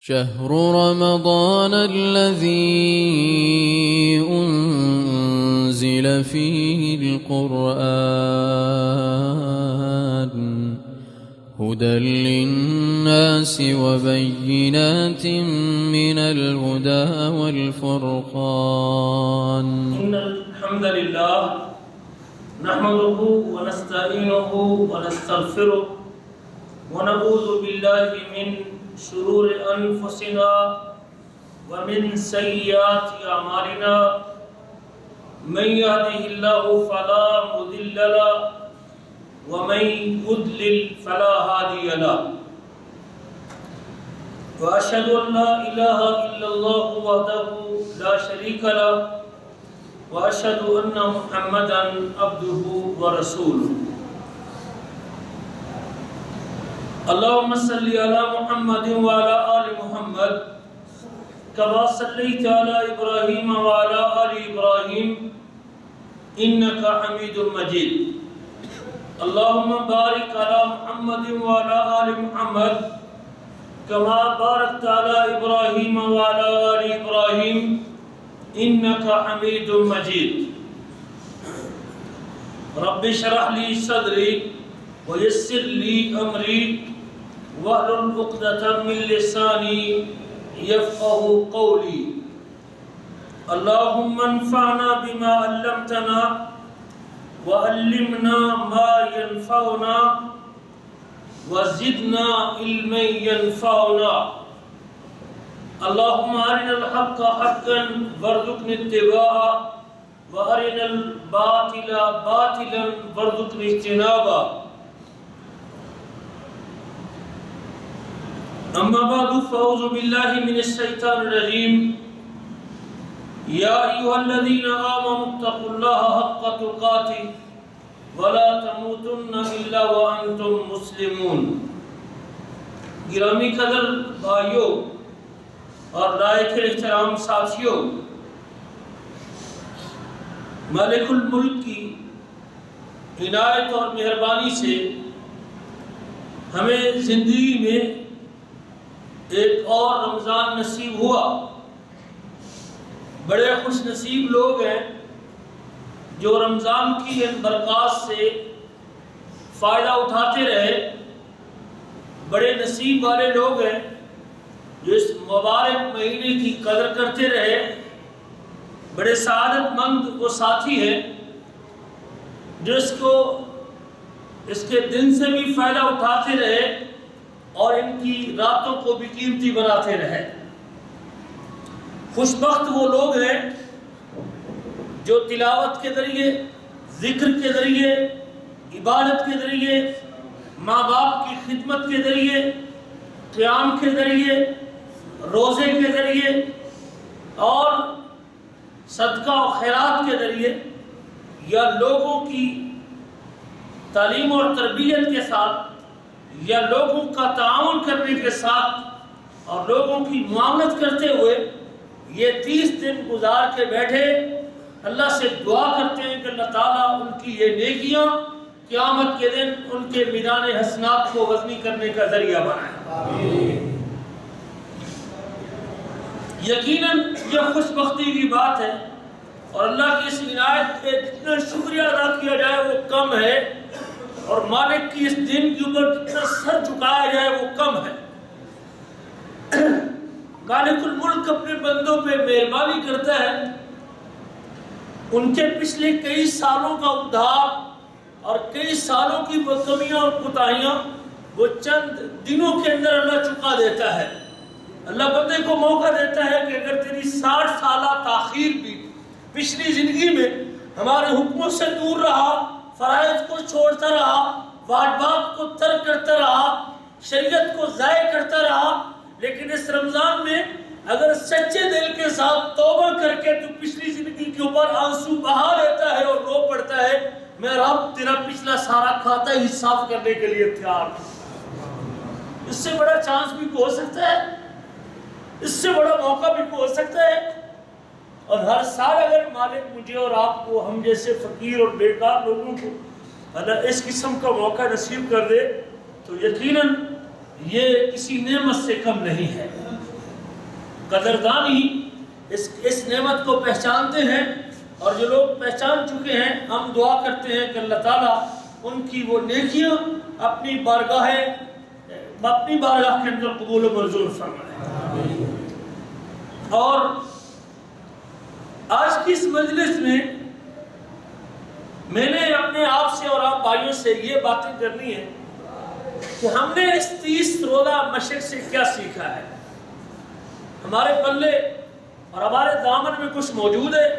شهر رمضان الذي أنزل فيه القرآن هدى للناس وبينات من الهدى والفرقان. إن الحمد لله نحمده ونستعينه ونستغفره ونعوذ بالله من شرور أنفسنا ومن سيئات أعمالنا من يهده الله فلا مضل له ومن يضلل فلا هادي له وأشهد أن لا إله إلا الله وحده لا شريك له وأشهد أن محمدا عبده ورسوله. اللهم صل على محمد وعلى آل محمد كما صليت على إبراهيم وعلى آل إبراهيم إنك حميد مجيد. اللهم بارك على محمد وعلى آل محمد كما باركت على إبراهيم وعلى آل إبراهيم إنك حميد مجيد. رب اشرح لي صدري ويسر لي أمري واحلل عقدة من لساني يفقهوا قولي. اللهم انفعنا بما علمتنا وعلمنا ما ينفعنا وزدنا علما ينفعنا. اللهم أرنا الحق حقا وارزقنا اتباعه وأرنا الباطل باطلا وارزقنا اجتنابه. أما بعد فأعوذ بالله من الشيطان الرجيم. يا أيها الذين آمنوا اتقوا الله حق تقاته ولا تموتن إلا وأنتم مسلمون. گرامی قدر بھائیوں اور لائق احترام ساتھیوں، مالک الملک کی عنایت اور مہربانی سے ہمیں زندگی میں ایک اور رمضان نصیب ہوا. بڑے خوش نصیب لوگ ہیں جو رمضان کی ان برکات سے فائدہ اٹھاتے رہے. بڑے نصیب والے لوگ ہیں جو اس مبارک مہینے کی قدر کرتے رہے. بڑے سعادت مند وہ ساتھی ہیں جو اس کے دن سے بھی فائدہ اٹھاتے رہے اور ان کی راتوں کو بھی قیمتی بناتے رہے. خوش بخت وہ لوگ ہیں جو تلاوت کے ذریعے، ذکر کے ذریعے، عبادت کے ذریعے، ماں باپ کی خدمت کے ذریعے، قیام کے ذریعے، روزے کے ذریعے اور صدقہ و خیرات کے ذریعے یا لوگوں کی تعلیم اور تربیت کے ساتھ یا لوگوں کا تعاون کرنے کے ساتھ اور لوگوں کی معاونت کرتے ہوئے یہ 30 دن گزار کے بیٹھے اللہ سے دعا کرتے ہیں کہ اللہ تعالیٰ ان کی یہ نیکیاں قیامت کے دن ان کے میدان حسنات کو وزنی کرنے کا ذریعہ بنائے. یقیناً یہ خوش بختی کی بات ہے اور اللہ کی اس عنایت پہ جتنا شکریہ ادا کیا جائے وہ کم ہے اور مالک کی اس دن کے اوپر جتنا سر جھکایا جائے وہ کم ہے. مالک الملک اپنے بندوں پہ مہربانی کرتا ہے. ان کے پچھلے کئی سالوں کا ادھار اور کئی سالوں کی وہ کمیاں اور کوتاہیاں وہ چند دنوں کے اندر اللہ چکا دیتا ہے. اللہ بندے کو موقع دیتا ہے کہ اگر تیری 60 سالہ تاخیر بھی پچھلی زندگی میں ہمارے حکموں سے دور رہا، فرائض کو چھوڑتا رہا، واجبات کو ترک کرتا رہا، شریعت کو ضائع کرتا رہا، لیکن اس رمضان میں اگر سچے دل کے ساتھ توبہ کر کے تو پچھلی زندگی کے اوپر آنسو بہا لیتا ہے اور رو پڑتا ہے، میں رب تیرا پچھلا سارا کھاتا ہی صاف کرنے کے لیے تیار ہوں. اس سے بڑا چانس بھی ہو سکتا ہے، اس سے بڑا موقع بھی ہو سکتا ہے. اور ہر سال اگر مالک مجھے اور آپ کو، ہم جیسے فقیر اور بیکار لوگوں کو اللہ اس قسم کا موقع نصیب کر دے تو یقیناً یہ کسی نعمت سے کم نہیں ہے. قدردان ہی اس نعمت کو پہچانتے ہیں، اور جو لوگ پہچان چکے ہیں ہم دعا کرتے ہیں کہ اللہ تعالیٰ ان کی وہ نیکیاں اپنی بارگاہ کے اندر قبول و منظور فرمائے۔ اور آج کی اس مجلس میں نے اپنے آپ سے اور آپ بھائیوں سے یہ باتیں کرنی ہے کہ ہم نے اس 30 روزہ مشق سے کیا سیکھا ہے، ہمارے پلے اور ہمارے دامن میں کچھ موجود ہے،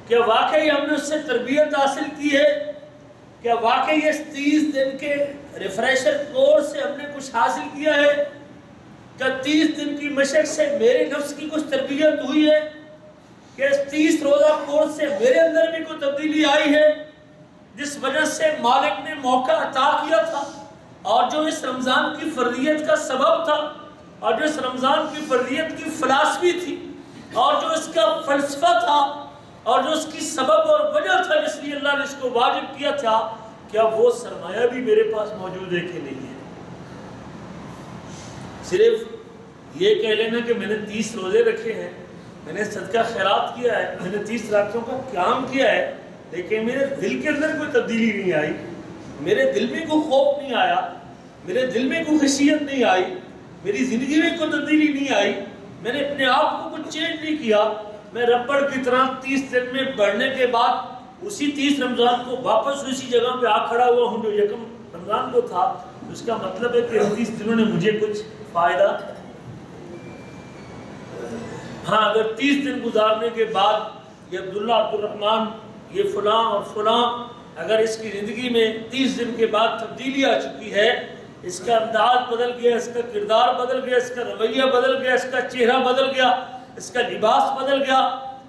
کہ واقعی ہم نے اس سے تربیت حاصل کی ہے، کیا واقعی اس 30 دن کے ریفریشر کورس سے ہم نے کچھ حاصل کیا ہے، کیا 30 دن کی مشق سے میرے نفس کی کچھ تربیت ہوئی ہے، کہ اس 30 روزہ کورس سے میرے اندر بھی کوئی تبدیلی آئی ہے، جس وجہ سے مالک نے موقع عطا کیا تھا، اور جو اس رمضان کی فرضیت کا سبب تھا، اور جو اس رمضان کی فرضیت کی فلسفی تھی، اور جو اس کا فلسفہ تھا، اور جو اس کی سبب اور وجہ تھا جس لیے اللہ نے اس کو واجب کیا تھا، کیا وہ سرمایہ بھی میرے پاس موجود ہے کہ نہیں ہے؟ صرف یہ کہہ لینا کہ میں نے 30 روزے رکھے ہیں، میں نے صدقہ خیرات کیا ہے، میں نے 30 راتوں کا قیام کیا ہے، لیکن میرے دل کے اندر کوئی تبدیلی نہیں آئی، میرے دل میں کوئی خوف نہیں آیا، میرے دل میں کوئی خشیت نہیں آئی، میری زندگی میں کوئی تبدیلی نہیں آئی، میں نے اپنے آپ کو کچھ چینج نہیں کیا، میں ربڑ کی طرح 30 دن میں بڑھنے کے بعد اسی 30 رمضان کو واپس اسی جگہ پہ آ کھڑا ہوا ہوں جو یکم رمضان کو تھا۔ اس کا مطلب ہے کہ 30 دنوں نے مجھے کچھ فائدہ، ہاں اگر 30 دن گزارنے کے بعد یہ عبداللہ عبدالرحمن یہ فلاں اور فلاں اگر اس کی زندگی میں 30 دن کے بعد تبدیلی آ چکی ہے، اس کا انداز بدل گیا، اس کا کردار بدل گیا، اس کا رویہ بدل گیا، اس کا چہرہ بدل گیا، اس کا لباس بدل گیا،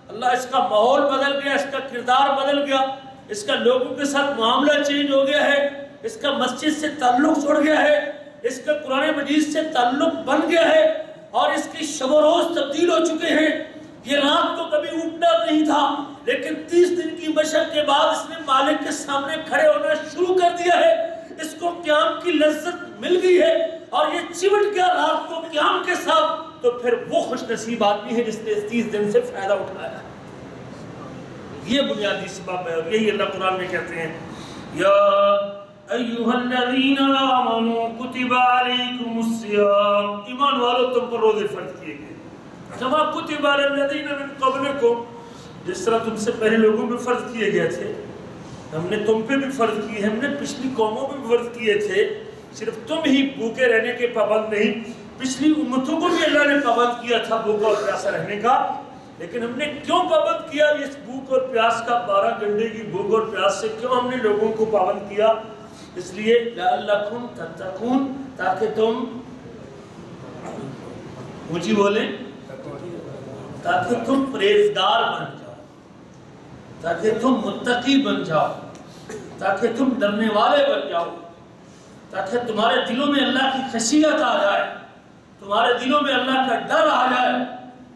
اللہ اس کا ماحول بدل گیا، اس کا کردار بدل گیا، اس کا لوگوں کے ساتھ معاملہ چینج ہو گیا ہے، اس کا مسجد سے تعلق جڑ گیا ہے، اس کا قرآن مجید سے تعلق بن گیا ہے، اور اس کی شب و روز تبدیل ہو چکے ہیں۔ یہ رات کو کبھی اٹھنا نہیں تھا، لیکن 30 دن کی مشق کے بعد اس نے مالک کے سامنے کھڑے ہونا شروع کر دیا ہے، اس کو قیام کی لذت مل گئی ہے، اور یہ چمٹ گیا رات کو قیام کے ساتھ، تو پھر وہ خوش نصیب آدمی ہے جس نے اس 30 دن سے فائدہ اٹھایا۔ یہ بنیادی سبب ہے، اور یہی اللہ قرآن میں کہتے ہیں یا ایھا الذین آمنوا کتب علیکم الصیام، ایمان والو تم پر روزے فرض کیے گئے، کما کتب علی الذین من قبلکم، جس طرح تم سے پہلے لوگوں پہ فرض کیے گئے تھے، ہم نے تم پہ بھی فرض کیے، ہم نے پچھلی قوموں پہ بھی فرض کیے تھے، صرف تم ہی بھوکے رہنے کے پابند نہیں، پچھلی امتوں کو بھی اللہ نے پابند کیا تھا بھوکا اور پیاسا رہنے کا، لیکن ہم نے کیوں پابند کیا اس بھوک اور پیاس کا؟ 12 گھنٹے کی بھوک اور پیاس سے کیوں ہم نے لوگوں کو پابند کیا؟ اس لیے لعلکم تتقون، تاکہ تم اونچی بولیں، تاکہ تم پرہیزگار بن جاؤ، تاکہ تم متقی بن جاؤ، تاکہ تم ڈرنے والے بن جاؤ، تاکہ تمہارے دلوں میں اللہ کی خشیت آ جائے، تمہارے دلوں میں اللہ کا ڈر آ جائے،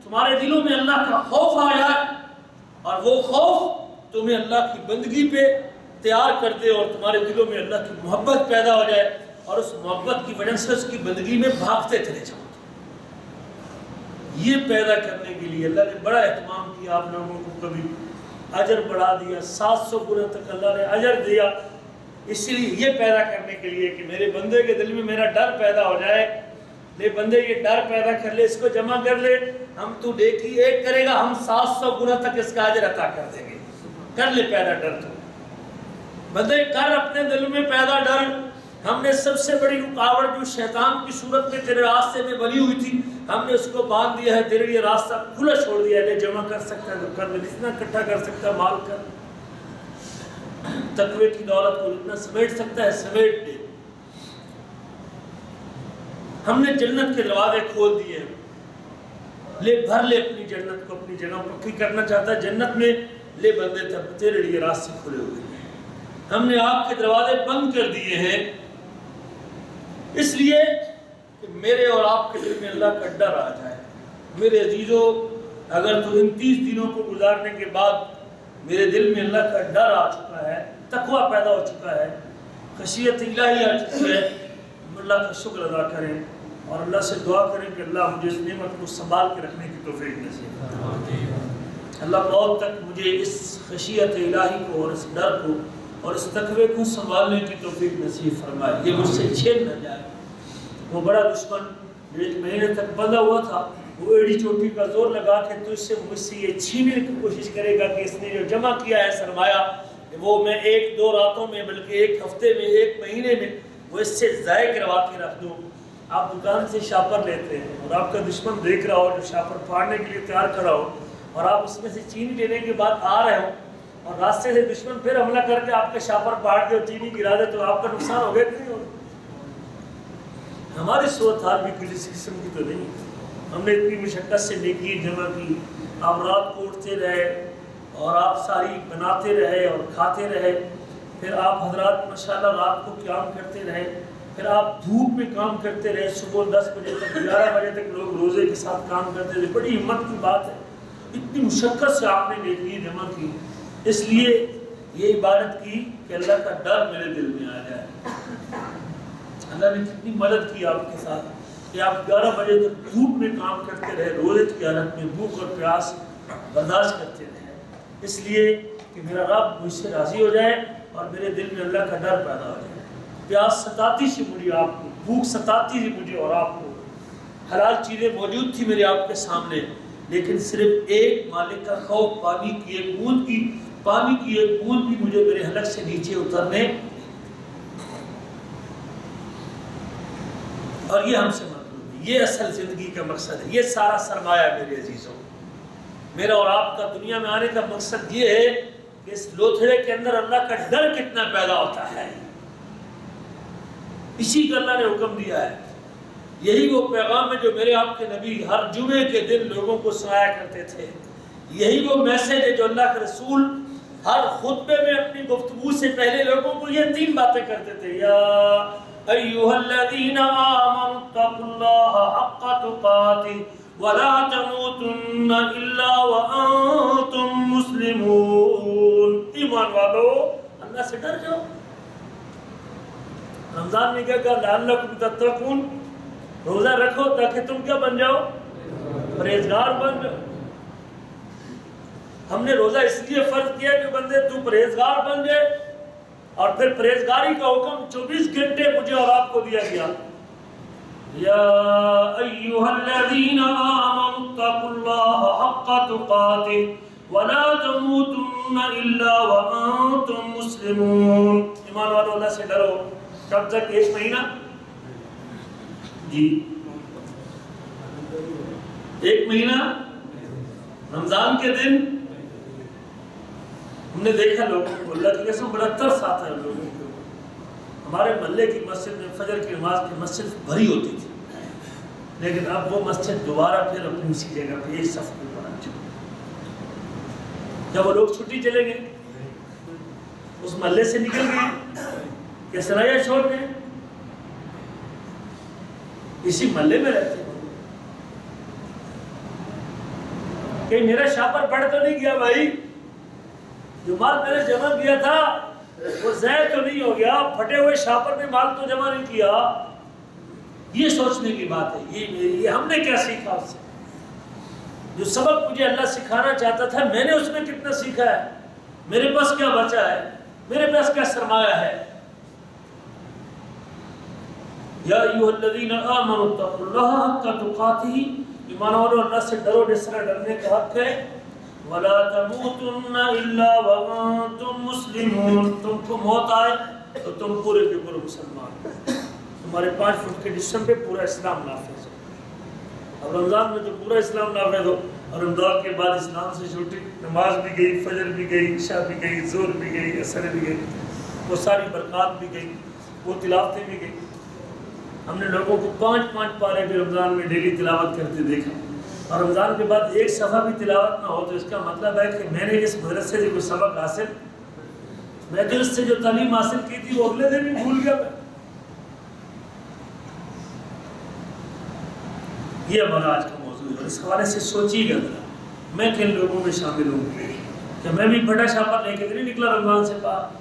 تمہارے دلوں میں اللہ کا خوف آ جائے، اور وہ خوف تمہیں اللہ کی بندگی پہ تیار کر دے، اور تمہارے دلوں میں اللہ کی محبت پیدا ہو جائے، اور اس محبت کی وجہ سے اس کی بندگی میں بھاگتے چلے جاؤ۔ یہ پیدا کرنے کے لیے اللہ نے بڑا اہتمام کیا، آپ لوگوں کو کبھی اجر بڑھا دیا، 700 گنا تک اللہ نے اجر دیا، اس لیے یہ پیدا کرنے کے لیے کہ میرے بندے کے دل میں میرا ڈر پیدا ہو جائے، لے بندے یہ ڈر پیدا کر لے، اس کو جمع کر لے، ہم تو نیکی ایک کرے گا، ہم 700 گنا تک اس کا اجر عطا کر دیں گے، کر لے پیدا ڈر، تو بندے کر اپنے دل میں پیدا ڈر۔ ہم نے سب سے بڑی رکاوٹ جو شیطان کی صورت میں تیرے راستے میں بنی ہوئی تھی، ہم نے اس کو باندھ دیا ہے، تیرے لیے راستہ کھلا چھوڑ دیا ہے، لے جمع کر سکتا ہے تو کر لے، جتنا اکٹھا کر سکتا ہے مال کر، تقوی کی دولت کو جتنا سمیٹ سکتا ہے سمیٹ دے۔ ہم نے جنت کے دروازے کھول دیے، لے بھر لے اپنی جنت کو، اپنی جگہ پکی کرنا چاہتا ہے جنت میں، لے بندے تب تیرے لیے راستے کھلے ہوئے ہیں۔ ہم نے آپ کے دروازے بند کر دیے ہیں، اس لیے کہ میرے اور آپ کے دل میں اللہ کا ڈر آ جائے۔ میرے عزیزو، اگر تو ان 30 دنوں کو گزارنے کے بعد میرے دل میں اللہ کا ڈر آ چکا ہے، تقویٰ پیدا ہو چکا ہے، خشیت الہی آ چکی ہے، ہم اللہ کا شکر ادا کریں، اور اللہ سے دعا کریں کہ اللہ مجھے اس نعمت کو سنبھال کے رکھنے کی توفیق نصیب فرمائے۔ اللہ موت تک مجھے اس خشیت الہی کو اور اس ڈر کو اور اس تقوی کو سنبھالنے کی توفیق نصیب فرمائے، یہ مجھ سے چھین نہ جائے۔ وہ بڑا دشمن جو 1 مہینے تک بندھا ہوا تھا، وہ ایڑی چوٹی کا زور لگا کے مجھ سے یہ چھیننے کی کوشش کرے گا کہ اس نے جو جمع کیا ہے سرمایہ، وہ میں 1-2 راتوں میں بلکہ 1 ہفتے میں 1 مہینے میں وہ اس سے ضائع کروا کے رکھ دوں۔ آپ دکان سے شاپر لیتے ہیں اور آپ کا دشمن دیکھ رہا ہو جو شاپر پھاڑنے کے لیے تیار کھڑا ہو، اور آپ اس میں سے چینی لینے کے بعد آ رہے ہو اور راستے سے دشمن پھر حملہ کر کے آپ کا شاپر پھاڑ کے اور چینی گرا دے، تو آپ کا نقصان ہو گیا کہ نہیں ہوگا؟ ہماری صورت حال بھی کسی قسم کی تو نہیں۔ ہم نے اتنی مشقت سے نیکی جمع کی، آپ رات کو اٹھتے رہے اور آپ ساری بناتے رہے اور کھاتے رہے، پھر آپ حضرات ماشاءاللہ رات کو قیام کرتے رہے، پھر آپ دھوپ میں کام کرتے رہے، صبح 10 بجے تک 11 بجے تک لوگ روزے کے ساتھ کام کرتے تھے۔ بڑی ہمت کی بات ہے، اتنی مشقت سے آپ نے نیکی جمع کی، اس لیے یہ عبادت کی کہ اللہ کا ڈر میرے دل میں آ جائے۔ اللہ نے کتنی مدد کی آپ کے ساتھ کہ آپ 11 بجے تک دھوپ میں کام کرتے رہے، روزے کی حالت میں بھوک اور پیاس برداشت کرتے رہے، اس لیے کہ میرا رب مجھ سے راضی ہو جائے اور میرے دل میں اللہ کا ڈر پیدا ہو جائے۔ پیاس ستاتی سی مجھے آپ کو، بھوک ستاتی تھی مجھے اور آپ کو، حلال چیزیں موجود تھی میرے آپ کے سامنے، لیکن صرف ایک مالک کا خوف، پانی کی ایک بوند بھی مجھے میرے حلق سے نیچے اترنے، اور یہ ہم سے مطلوب ہے، یہ اصل زندگی کا مقصد ہے، یہ سارا سرمایہ میرے عزیزوں، میرا اور آپ کا دنیا میں آنے کا مقصد یہ ہے کہ اس لوتھڑے کے اندر اللہ کا ڈر کتنا پیدا ہوتا ہے، اسی کا اللہ نے حکم دیا ہے۔ یہی وہ پیغام ہے جو میرے آپ کے نبی ہر جمعے کے دن لوگوں کو سنایا کرتے تھے، یہی وہ میسج ہے جو اللہ کے رسول ہر خطبے میں اپنی گفتگو سے پہلے لوگوں کو یہ 3 باتیں کرتے تھے، یا ایھا الذین آمنوا اتقوا اللہ حق تقاتہ ولا تموتن الا وانتم مسلمون، ایمان والو اللہ سے ڈر جاؤ۔ رمضان میں کیا کہا، لعلکم تتقون، روزہ رکھو تاکہ تم کیا بن جاؤ، پرہیزگار بن جاؤ۔ ہم نے روزہ اس لیے فرض کیا کہ بندے تو پرہیزگار بن جائے، اور پھر پرہیزگاری کا حکم 24 گھنٹے مجھے اور آپ کو دیا گیا، یا ایھا الذین آمنوا اتقوا اللہ حق تقاتہ ولا تموتن الا وانتم مسلمون۔ ایمان والو اللہ سے ڈرو۔ کب تک؟ 1 مہینہ جی، 1 مہینہ رمضان کے دن ہم نے دیکھا لوگوں کو، اللہ کی قسم بڑا ترس آتا ہے لوگوں کو۔ ہمارے محلے کی مسجد میں فجر کی نماز کی مسجد بھری ہوتی تھی، لیکن اب وہ مسجد دوبارہ پھر اپنی اسی جگہ پہ ایک صف میں بنا چکی۔ جب وہ لوگ چھٹی چلے گئے، اس محلے سے نکل گئے کہ سرایہ چھوڑ گئے، اسی محلے میں رہتے ہیں، کہ میرا شاپر پڑ تو نہیں گیا بھائی، جو مال میں نے جمع کیا تھا وہ ضائع تو نہیں ہو گیا، پھٹے ہوئے شاپر نے مال تو جمع نہیں کیا۔ یہ سوچنے کی بات ہے، یہ ہم نے کیا سیکھا اس سے، جو سبق مجھے اللہ سکھانا چاہتا تھا میں نے اس میں کتنا سیکھا ہے، میرے پاس کیا بچا ہے، میرے پاس کیا سرمایہ ہے۔ یا ایھا الذین آمنوا اتقوا اللہ حق تقاتہ، ایمان والو اللہ سے ڈرو جس طرح ڈرنے کا حق ہے، ولا تموتن الا وانتم مسلمون، تم کو موت آئے تو تم پورے کے پورے مسلمان، تمہارے 5 فٹ کے جسم پہ پورا اسلام نافذ ہو۔ اب رمضان میں تو پورا اسلام نافذ ہو، اور رمضان کے بعد اسلام سے چھوٹی نماز بھی گئی، فجر بھی گئی، عشاء بھی گئی، ظہر بھی گئی، عصر بھی گئی، وہ ساری برکات بھی گئی، وہ تلاوتیں بھی گئی۔ ہم نے لوگوں کو 5 پارے بھی رمضان میں ڈیلی تلاوت کرتے دیکھا، اور رمضان کے بعد ایک صفحہ بھی تلاوت نہ ہو تو اس کا مطلب ہے کہ میں نے اس مدرسے سے کوئی سبق حاصل، میں نے اس سے جو تعلیم حاصل کی تھی وہ اگلے دن بھی بھول گیا میں۔ یہ ہمارا آج کا موضوع ہے، اس حوالے سے سوچیے گا ذرا، میں کن لوگوں میں شامل ہوں کہ میں بھی پھٹا شاپر لے کے نہیں نکلا رمضان سے باہر۔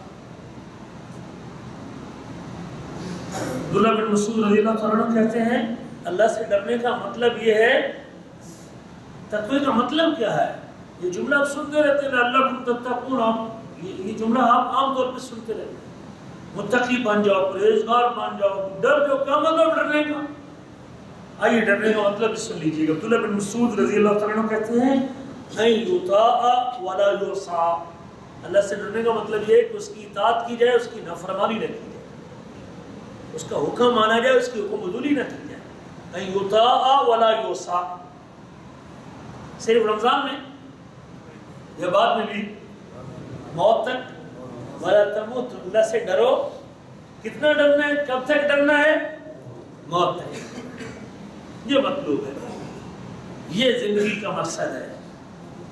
عبداللہ بن مسعود رضی اللہ عنہ کہتے ہیں اللہ سے ڈرنے کا مطلب یہ ہے، تقوی کا مطلب کیا ہے؟ یہ جملہ آپ سنتے رہتے ہیں، لعلکم تتقون، آپ یہ جملہ آپ عام طور پہ سنتے رہتے ہیں، متقی بن جاؤ، پرہیزگار بن جاؤ، ڈر جاؤ۔ کیا مطلب ڈرنے کا؟ آئیے ڈرنے کا مطلب سن لیجیے گا۔ عبداللہ بن مسعود رضی اللہ تعالیٰ عنہ کہتے ہیں ان یطاع ولا یعصى، اللہ سے ڈرنے کا مطلب یہ ہے کہ اس کی اطاعت کی جائے، اس کی نافرمانی نہ کی جائے، اس کا حکم مانا جائے، اس کی حکم عدولی نہ کی جائے۔ ان یطاع ولا یعصى، صرف رمضان میں یا بعد میں بھی؟ موت تک۔ ولا تموت، اللہ سے ڈرو۔ کتنا ڈرنا ہے؟ کب تک ڈرنا ہے؟ موت تک۔ یہ مطلوب ہے، یہ زندگی کا مقصد ہے،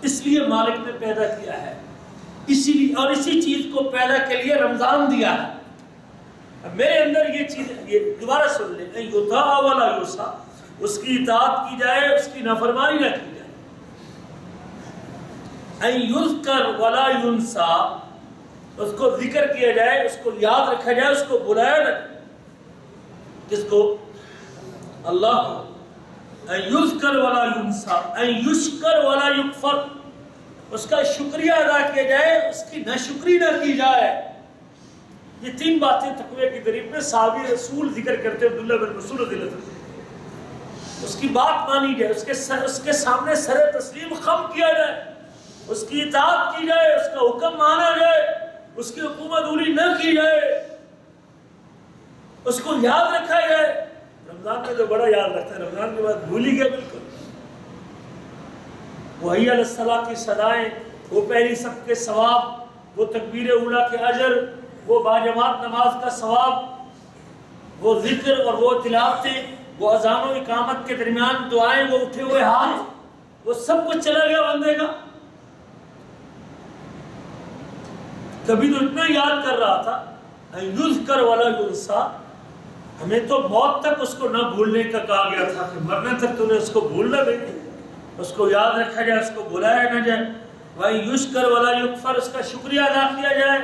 اس لیے مالک نے پیدا کیا ہے، اسی لیے اور اسی چیز کو پیدا کے لیے رمضان دیا ہے۔ اب میرے اندر یہ چیز، یہ دوبارہ سن لیں، ان یطاع ولا یعصى، اس کی اطاعت کی جائے، اس کی نافرمانی نہ کی جائے۔ ان یذکر ولا ینسیٰ، اس کو ذکر کیا جائے، اس کو یاد رکھا جائے، اس کو بلایا نہ جائے۔ کس کو؟ اللہ کو۔ ان یذکر ولا ینسیٰ، ان یشکر ولا یکفر، اس کا شکریہ ادا کیا جائے، اس کی ناشکری نہ کی جائے۔ یہ تین باتیں تقوی کی تعریف میں صحابی رسول ذکر کرتے ہیں، عبداللہ بن مسعود رضی اللہ عنہ۔ اس کی بات مانی جائے، اس کے سامنے سر تسلیم خم کیا جائے، اس کی اطاعت کی جائے، اس کا حکم مانا جائے، اس کی حکومت عدولی نہ کی جائے، اس کو یاد رکھا جائے۔ رمضان میں تو بڑا یاد رکھتا ہے، رمضان کے بعد بھول ہی گیا بالکل۔ وہ حی علی الصلاۃ کی صدائیں، وہ پہلی صف کے ثواب، وہ تکبیر اولیٰ کے اجر، وہ باجماعت نماز کا ثواب، وہ ذکر اور وہ تلاوتیں، وہ اذان و اقامت کے درمیان دعائیں، وہ اٹھے ہوئے ہاتھ، وہ سب کچھ چلا گیا بندے کا۔ کبھی تو اتنا یاد کر رہا تھا، یذکر ولا ینسیٰ، ہمیں تو موت تک اس کو نہ بھولنے کا کہا گیا تھا کہ مرنے تک تو نے اس کو بھولنا نہیں، اس کو یاد رکھا جائے، اس کو بلایا نہ جائے۔ وَإِن یُشْکَرْ وَلَا یُکْفَرْ، اس کا شکریہ ادا کیا جائے،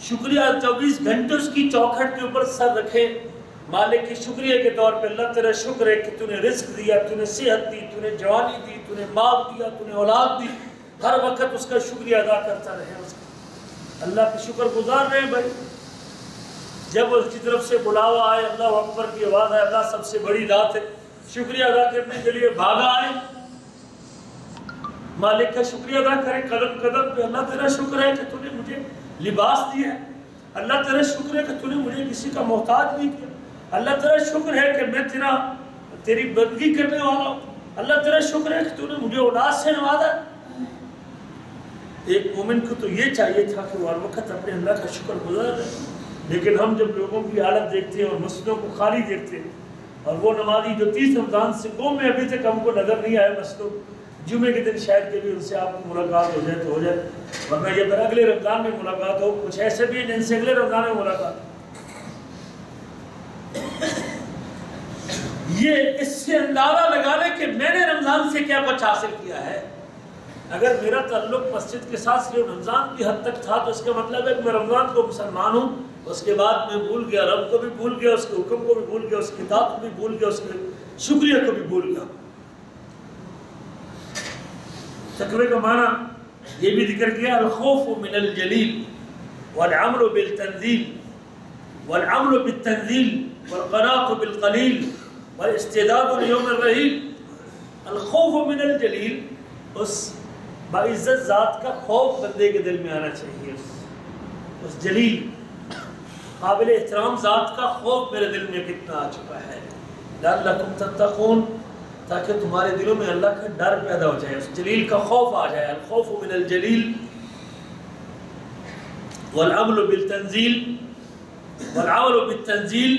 شکریہ 24 گھنٹے اس کی چوکھٹ کے اوپر سر رکھے، مالک کی شکریہ کے طور پہ۔ اللہ تیرا شکر ہے کہ تو نے رزق دیا، تو نے صحت دی، تو نے جوانی دی، تو نے مال دیا، تو نے اولاد دی، ہر وقت اس کا شکریہ ادا کرتا رہے، اس کا اللہ کا شکر گزار رہے ہیں بھائی۔ جب اس کی طرف سے بلاوا آئے، اللہ اکبر کی آواز آئے، اللہ سب سے بڑی ذات ہے، شکریہ ادا کرنے کے لیے بھاگا آئے، مالک کا شکریہ ادا کریں قدم قدم پہ۔ اللہ تیرا شکر ہے کہ تو نے مجھے لباس دیا ہے، اللہ تیرا شکر ہے کہ تو نے مجھے کسی کا محتاج نہیں کیا، اللہ تیرا شکر ہے کہ میں تیری بندگی کرنے والا ہوں، اللہ تیرا شکر ہے کہ تو نے مجھے اولاد سے نوازا۔ ایک مومن کو تو یہ چاہیے تھا کہ وہ ہر وقت اپنے اللہ کا شکر گزار رہے، لیکن ہم جب لوگوں کی حالت دیکھتے ہیں اور مسجدوں کو خالی دیکھتے ہیں، اور وہ نمازی جو 30 رمضان سے قوم میں ابھی تک ہم کو نظر نہیں آئے مسجدوں، جمعے کے دن شاید کبھی ان سے آپ کو ملاقات ہو جائے تو ہو جائے، ورنہ یہ پھر اگلے رمضان میں ملاقات ہو۔ کچھ ایسے بھی ہیں جن سے اگلے رمضان میں ملاقات ہو۔ یہ اس سے اندازہ لگا لیں کہ میں نے رمضان سے کیا کچھ حاصل کیا ہے۔ اگر میرا تعلق مسجد کے ساتھ صرف رمضان کی حد تک تھا تو اس کا مطلب ہے کہ میں رمضان کو مسلمان ہوں، اس کے بعد میں بھول گیا، رب کو بھی بھول گیا، اس کے حکم کو بھی بھول گیا، اس کی اطاعت کو بھی بھول گیا، اس کے شکریہ کو بھی بھول گیا۔ تقوی کا معنی یہ بھی ذکر کیا، الخوف من الجلیل والعمل بالتنزیل والعمل بالتنزیل والقناعة بالقلیل والاستعداد لیوم الرحیل۔ الخوف من الجلیل، اس باعزت ذات کا خوف بندے کے دل میں آنا چاہیے، اس جلیل قابل احترام ذات کا خوف میرے دل میں کتنا آ چکا ہے۔ لعلکم تتقون، تاکہ تمہارے دلوں میں اللہ کا ڈر پیدا ہو جائے، اس جلیل کا خوف آ جائے۔ الخوف من الجلیل والعمل بالتنزیل والعمل بالتنزیل،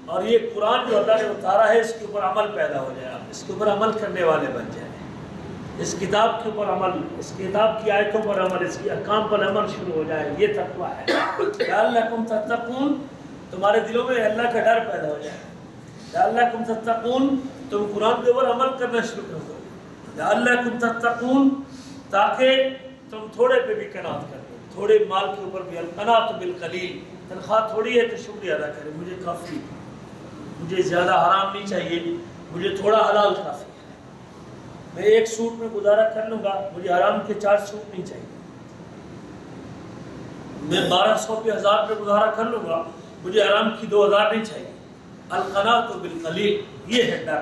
اور یہ قرآن جو اللہ نے اتارا ہے اس کے اوپر عمل پیدا ہو جائے، آپ اس کے اوپر عمل کرنے والے بن جائیں، اس کتاب کے اوپر عمل، اس کتاب کی آیتوں پر عمل، اس کی احکام پر عمل شروع ہو جائے، یہ تقویٰ ہے۔ لعلکم تتقون، تمہارے دلوں میں اللہ کا ڈر پیدا ہو جائے۔ لعلکم تتقون، تم قرآن کے اوپر عمل کرنا شروع کر دو۔ لعلکم تتقون، تاکہ تم تھوڑے پہ بھی قناعت کر دو، تھوڑے مال کے اوپر بھی۔ القناعۃ بالقلیل، تنخواہ تھوڑی ہے تو شکریہ ادا کرے، مجھے کافی، مجھے زیادہ حرام نہیں چاہیے، مجھے تھوڑا حلال کافی ہے۔ میں ایک سوٹ میں گزارا کر لوں گا، مجھے حرام کے 4 سوٹ نہیں چاہیے۔ میں 1200 پہ 1000 پہ گزارا کر لوں گا، مجھے حرام کی 2000 نہیں چاہیے۔ القناۃ بالقلیل، یہ ہے ڈر۔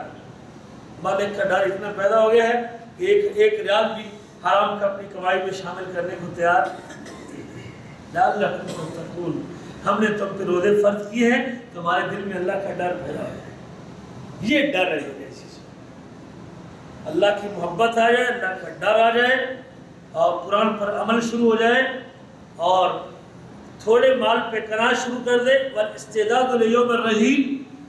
مالک کا ڈر اتنا پیدا ہو گیا ہے کہ ایک ریال بھی حرام کا اپنی کمائی میں شامل کرنے کو تیار لعلکم تتقون۔ ہم نے تم پہ روزے فرض کیے ہیں، تمہارے دل میں اللہ کا ڈر پیدا ہو جائے۔ یہ ڈر ہے، اللہ کی محبت آ جائے، اللہ کا ڈر آ جائے، اور قرآن پر عمل شروع ہو جائے، اور تھوڑے مال پہ قناعت شروع کر دے۔ والاستعداد لیوم الرحیل،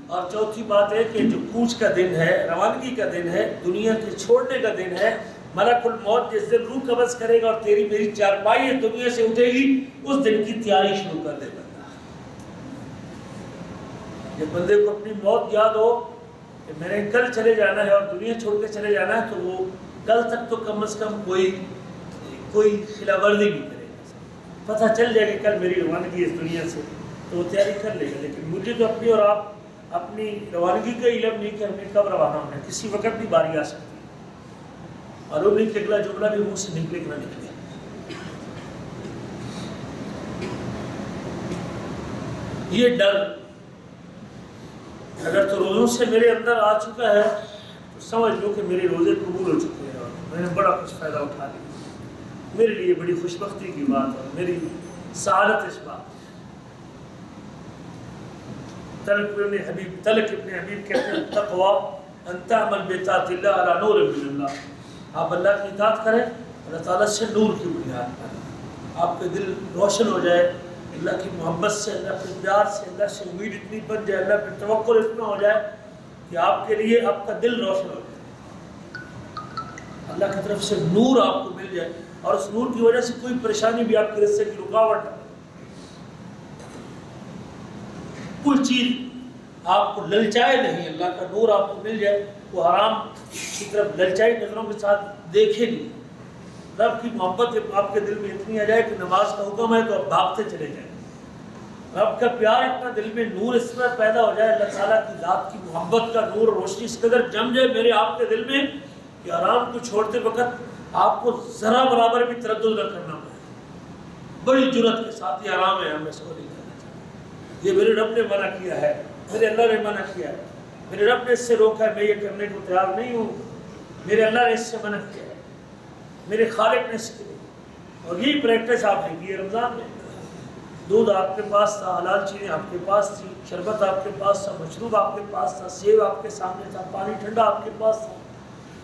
اور چوتھی بات ہے کہ جو کوچ کا دن ہے، روانگی کا دن ہے، دنیا کے چھوڑنے کا دن ہے، ملک الموت جس دن روح قبض کرے گا اور تیری میری چارپائی دنیا سے اٹھے گی، اس دن کی تیاری شروع کر دے بندہ۔ جب بندے کو اپنی موت یاد ہو کہ میں نے کل چلے جانا ہے اور دنیا چھوڑ کے چلے جانا ہے، تو وہ کل تک تو کم از کم کوئی خلاف ورزی نہیں کرے گا۔ پتہ چل جائے کہ کل میری روانگی اس دنیا سے، تو وہ تیاری کر لے گا۔ لیکن مجھے تو اپنی اور آپ اپنی روانگی کا علم نہیں کہ ہم نے کب روانہ ہونا ہے، کسی وقت بھی باری آ سکتی ہے، معلوم نہیں کہ اگلا جملہ بھی منہ سے نکلے کہ نہ نکلے۔ یہ ڈر اگر تو روزوں سے میرے اندر آ چکا ہے تو سمجھ لو کہ میرے روزے قبول ہو چکے ہیں، اور میں نے بڑا کچھ فائدہ اٹھا لیا۔ میرے لیے بڑی خوش بختی کی بات ہے، میری سعادت اس بات۔ طلق ابن حبیب کہتے ہیں تقویٰ ان تعمل بطاعت اللہ علی نور من اللہ، آپ اللہ کی اطاعت کریں اللہ تعالیٰ سے نور کی بنیاد پر، آپ کے دل روشن ہو جائے اللہ کی محبت سے، اللہ کے پیار سے، اللہ سے امید اتنی بن جائے، اللہ پہ توکل اتنا ہو جائے کہ آپ کے لیے آپ کا دل روشن ہو جائے، اللہ کی طرف سے نور آپ کو مل جائے، اور اس نور کی وجہ سے کوئی پریشانی بھی آپ کے رستے کی رکاوٹ نہ، کوئی چیز آپ کو للچائے نہیں، اللہ کا نور آپ کو مل جائے، وہ حرام کی طرف للچائی نظروں کے ساتھ دیکھے نہیں۔ رب کی محبت آپ کے دل میں اتنی آ جائے کہ نماز کا حکم ہے تو آپ بھاگتے چلے جائیں، رب کا پیار اتنا دل میں نور اس طرح پیدا ہو جائے، اللہ تعالیٰ کی ذات کی محبت کا نور روشنی اس قدر جم جائے میرے آپ کے دل میں کہ حرام کو چھوڑتے وقت آپ کو ذرا برابر بھی تردد نہ کرنا پڑے، بڑی جرأت کے ساتھ یہ حرام ہے، ہم اس کو نہیں کرنا چاہتے، یہ میرے رب نے منع کیا ہے، میرے اللہ نے منع کیا ہے، میرے رب نے اس سے روکا ہے، میں یہ کرنے کو تیار نہیں ہوں، میرے اللہ نے اس سے منع کیا ہے، میرے خالق نے اس کے لیے۔ اور یہی پریکٹس آپ نے کی ہے رمضان میں، دودھ آپ کے پاس تھا، حلال چیزیں آپ کے پاس تھی، شربت آپ کے پاس تھا، مشروب آپ کے پاس تھا، سیب آپ کے سامنے تھا، پانی ٹھنڈا آپ کے پاس تھا،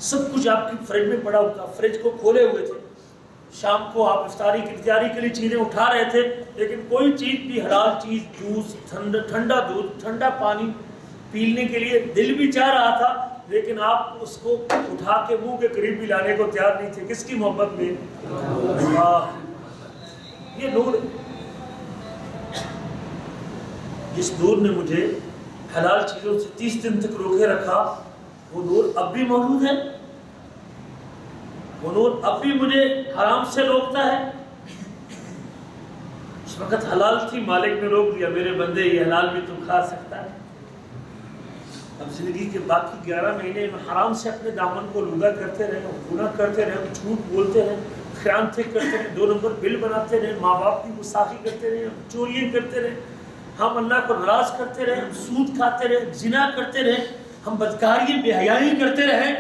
سب کچھ آپ کی فریج میں پڑا ہوا تھا، فریج کو کھولے ہوئے تھے، شام کو آپ افطاری کی تیاری کے لیے چیزیں اٹھا رہے تھے، لیکن کوئی چیز بھی حلال چیز، جوس، ٹھنڈا دودھ، ٹھنڈا پانی پینے کے لیے دل بھی چاہ رہا تھا، لیکن آپ اس کو اٹھا کے منہ کے قریب بھی لانے کو تیار نہیں تھے۔ کس کی محبت میں؟ اللہ۔ یہ نور، جس نور نے مجھے حلال چیزوں سے 30 دن تک روکے رکھا، وہ نور اب بھی موجود ہے، وہ نور اب بھی مجھے حرام سے روکتا ہے۔ اس وقت حلال تھی، مالک نے روک دیا، میرے بندے یہ حلال بھی تم کھا سکتا ہے۔ اب زندگی کے باقی 11 مہینے میں حرام سے اپنے دامن کو لوگا کرتے رہے، گناہ کرتے رہے، جھوٹ بولتے رہے، خیانتیں کرتے رہے، 2 نمبر بل بناتے رہے، ماں باپ کی گستاخی کرتے رہے، چوریاں کرتے رہے، ہم اللہ کو ناراض کرتے رہے، ہم سود کھاتے رہے، زنا کرتے رہے، ہم بدکاری بے حیائی کرتے رہے،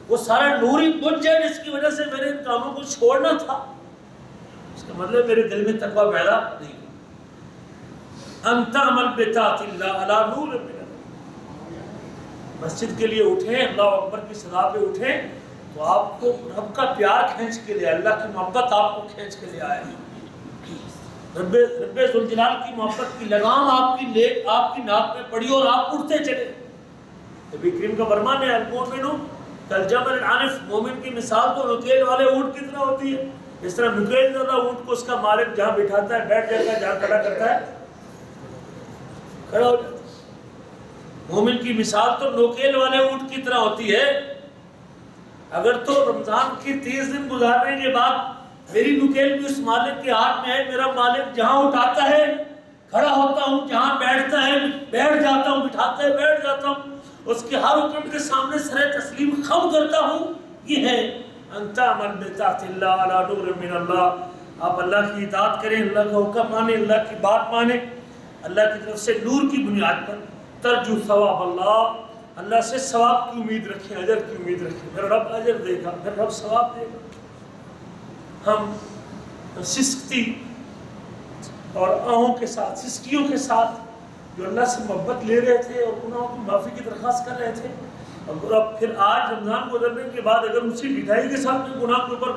وہ سارا نور ہی بجھ جائے جس کی وجہ سے میرے ان کاموں کو چھوڑنا تھا، اس کا مطلب میرے دل میں تقویٰ پیدا نہیں۔ ان تعمل بطاعت اللہ علی نور من اللہ، مسجد کے لیے اٹھیں، اللہ اکبر کی صدا پہ اٹھیں تو آپ کو رب کا پیار کھینچ کے لے آئے، اللہ کی محبت آپ کو کھینچ کے لے آئے، رب ذوالجلال کی محبت کی لگام آپ کی ناک میں پڑی اور آپ اٹھتے چلے۔ نبی کریم کا فرمان ہے المؤمن کالجمل العنف، مومن کی مثال تو نکیل والے اونٹ کی طرح ہوتی ہے، اس طرح نکیل زدہ اونٹ کو اس کا مالک جہاں بٹھاتا ہے بیٹھ جاتا ہے، جہاں کھڑا کرتا ہے کھڑا ہو جاتا ہے۔ مومن کی مثال تو نوکیل والے اونٹ کی طرح ہوتی ہے۔ اگر تو رمضان کے 30 دن گزارنے کے بعد میری نکیل بھی اس مالک کے ہاتھ میں ہے، میرا مالک جہاں اٹھاتا ہے کھڑا ہوتا ہوں، جہاں بیٹھتا ہے بیٹھ جاتا ہوں، بٹھاتا ہے بیٹھ جاتا ہوں، اس کے ہر حکم کے سامنے سر تسلیم خم کرتا ہوں. یہ ہے انت من بطاعت اللہ علی نور من اللہ. آپ اللہ کی اطاعت کریں، اللہ کا حکم مانیں، اللہ کی بات مانیں، اللہ کی طرف سے نور کی بنیاد پر. ترجو ثواب اللہ، اللہ سے ثواب کی امید رکھیں، اجر کی امید رکھیں. میرا رب اجر دے گا، میرا رب ثواب دے گا. ہم سستی اور آہوں کے ساتھ، سسکیوں کے ساتھ جو اللہ سے محبت لے رہے تھے اور گناہوں کی معافی کی درخواست کر رہے تھے، اور اب پھر آج رمضان گزرنے کے بعد اگر اسی ڈھٹائی کے ساتھ میں گناہ کے اوپر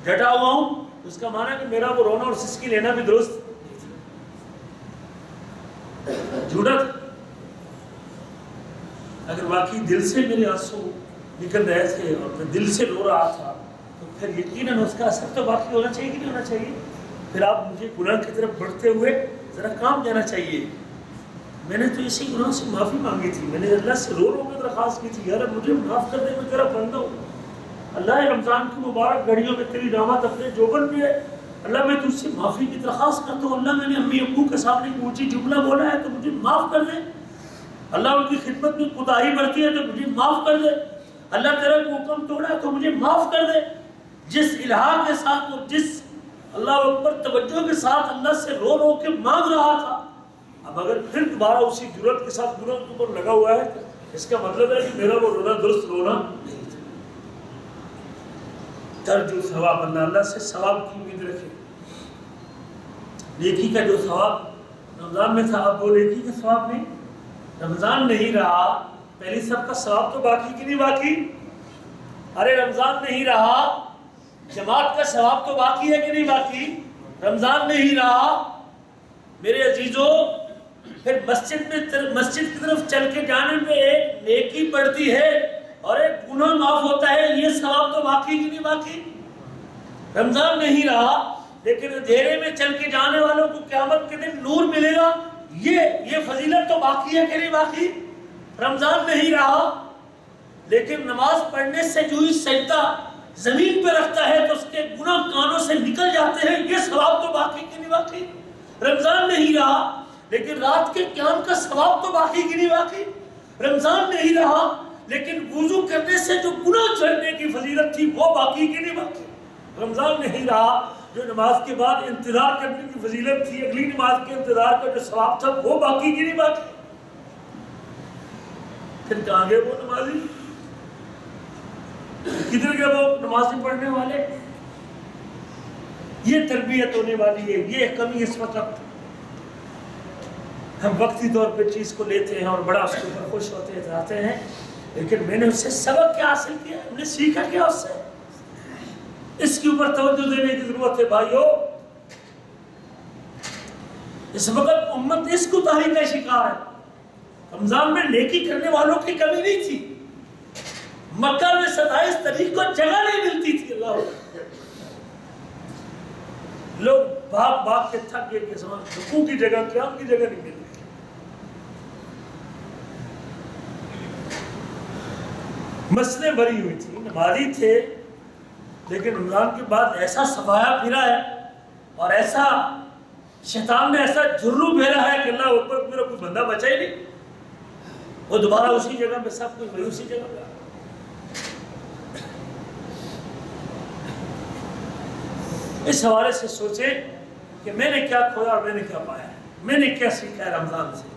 ڈٹا ہوا ہوں تو اس کا معنی ہے کہ میرا وہ رونا اور سسکی لینا بھی درست جھوٹا تھا. اگر واقعی دل سے میرے آنسو نکل رہے تھے اور میں دل سے رو رہا تھا تو پھر یقیناً اس کا اثر تو باقی ہونا چاہیے کہ نہیں ہونا چاہیے. پھر آپ مجھے گناہ کی طرف بڑھتے ہوئے ذرا کام دینا چاہیے. میں نے تو اسی گناہ سے معافی مانگی تھی، میں نے اللہ سے رو رو کے درخواست کی تھی، یار مجھے معاف کر دے، میں تیرا بندہ ہوں. اللہ رمضان کی مبارک گھڑیوں میں تیری نعمت اپنے جوبن میں ہے، اللہ میں تجھ سے معافی کی درخواست کرتا ہوں. اللہ میں نے امی ابو کے سامنے ایک اونچی جملہ بولا ہے تو مجھے معاف کر دے. اللہ ان کی خدمت میں کوتاہی برتی ہے تو مجھے معاف کر دے. اللہ تیرا حکم توڑا ہے تو مجھے معاف کر دے. جس الہا کے ساتھ اور جس اللہ اکبر توجہ کے ساتھ اللہ سے رو رو کے مانگ رہا تھا، اب اگر پھر دوبارہ اسی جرأت کے ساتھ گناہ کے اوپر لگا ہوا ہے، اس کا مطلب ہے کہ میرا وہ رونا درست رونا نہیں تھا. ترجو ثواب اللہ، اللہ سے ثواب کی امید رکھے. نیکی کا جو ثواب رمضان میں تھا اب وہ نیکی کا ثواب نہیں. رمضان نہیں رہا، پہلی سب کا ثواب تو باقی کہ نہیں باقی؟ ارے رمضان نہیں رہا، جماعت کا ثواب تو باقی ہے کہ نہیں باقی؟ رمضان نہیں رہا میرے عزیزوں، پھر مسجد کی طرف چل کے جانے میں ایک نیکی بڑھتی ہے اور ایک گناہ معاف ہوتا ہے، یہ ثواب تو باقی کہ نہیں باقی؟ رمضان نہیں رہا لیکن اندھیرے میں چل کے جانے والوں کو قیامت کے دن نور ملے گا، یہ فضیلت تو باقی ہے کہ نہیں باقی؟ رمضان نہیں رہا لیکن نماز پڑھنے سے جو ہی سجدہ زمین پہ رکھتا ہے تو اس کے گناہ کانوں سے نکل جاتے ہیں، یہ ثواب تو باقی کہ نہیں باقی؟ رمضان نہیں رہا لیکن رات کے قیام کا ثواب تو باقی کہ نہیں باقی؟ رمضان نہیں رہا لیکن وضو کرنے سے جو گناہ چھوڑنے کی فضیلت تھی وہ باقی کہ نہیں باقی؟ رمضان نہیں رہا جو نماز کے بعد انتظار کرنے کی فضیلت تھی، اگلی نماز کے انتظار کا جو ثواب تھا وہ باقی کہ نہیں باقی؟ پھر کہاں گئے وہ نمازی؟ کدھر گئے وہ نمازیں پڑھنے والے؟ یہ تربیت ہونے والی ہے. یہ کمی اس وقت ہم وقتی طور پہ چیز کو لیتے ہیں اور بڑا اس کے اوپر خوش ہوتے جاتے ہیں، لیکن میں نے اس سے سبق کیا حاصل کیا؟ ہم نے سیکھا کیا اس سے؟ اس کے اوپر توجہ دینے کی ضرورت ہے بھائیو. اس وقت امت اس کوتاہی کا شکار ہے. رمضان میں نیکی کرنے والوں کی کمی نہیں تھی، مکہ میں 27 تاریخ کو جگہ نہیں ملتی تھی. اللہ لوگ بھاگ کے تھک گئے کہ رکوع کی جگہ قیام کی جگہ نہیں مل رہی. مسئلے بھری ہوئی تھی، نمازی تھے، لیکن رمضان کے بعد ایسا سفایا پھرا ہے اور ایسا شیطان نے ایسا جھرو پھیرا ہے کہ اللہ اکبر میرا کوئی بندہ بچا ہی نہیں. وہ دوبارہ اسی جگہ پہ سب کچھ وہی اسی جگہ پہ. اس حوالے سے سوچیں کہ میں نے کیا کھویا اور میں نے کیا پایا ہے، میں نے کیا سیکھا ہے رمضان سے.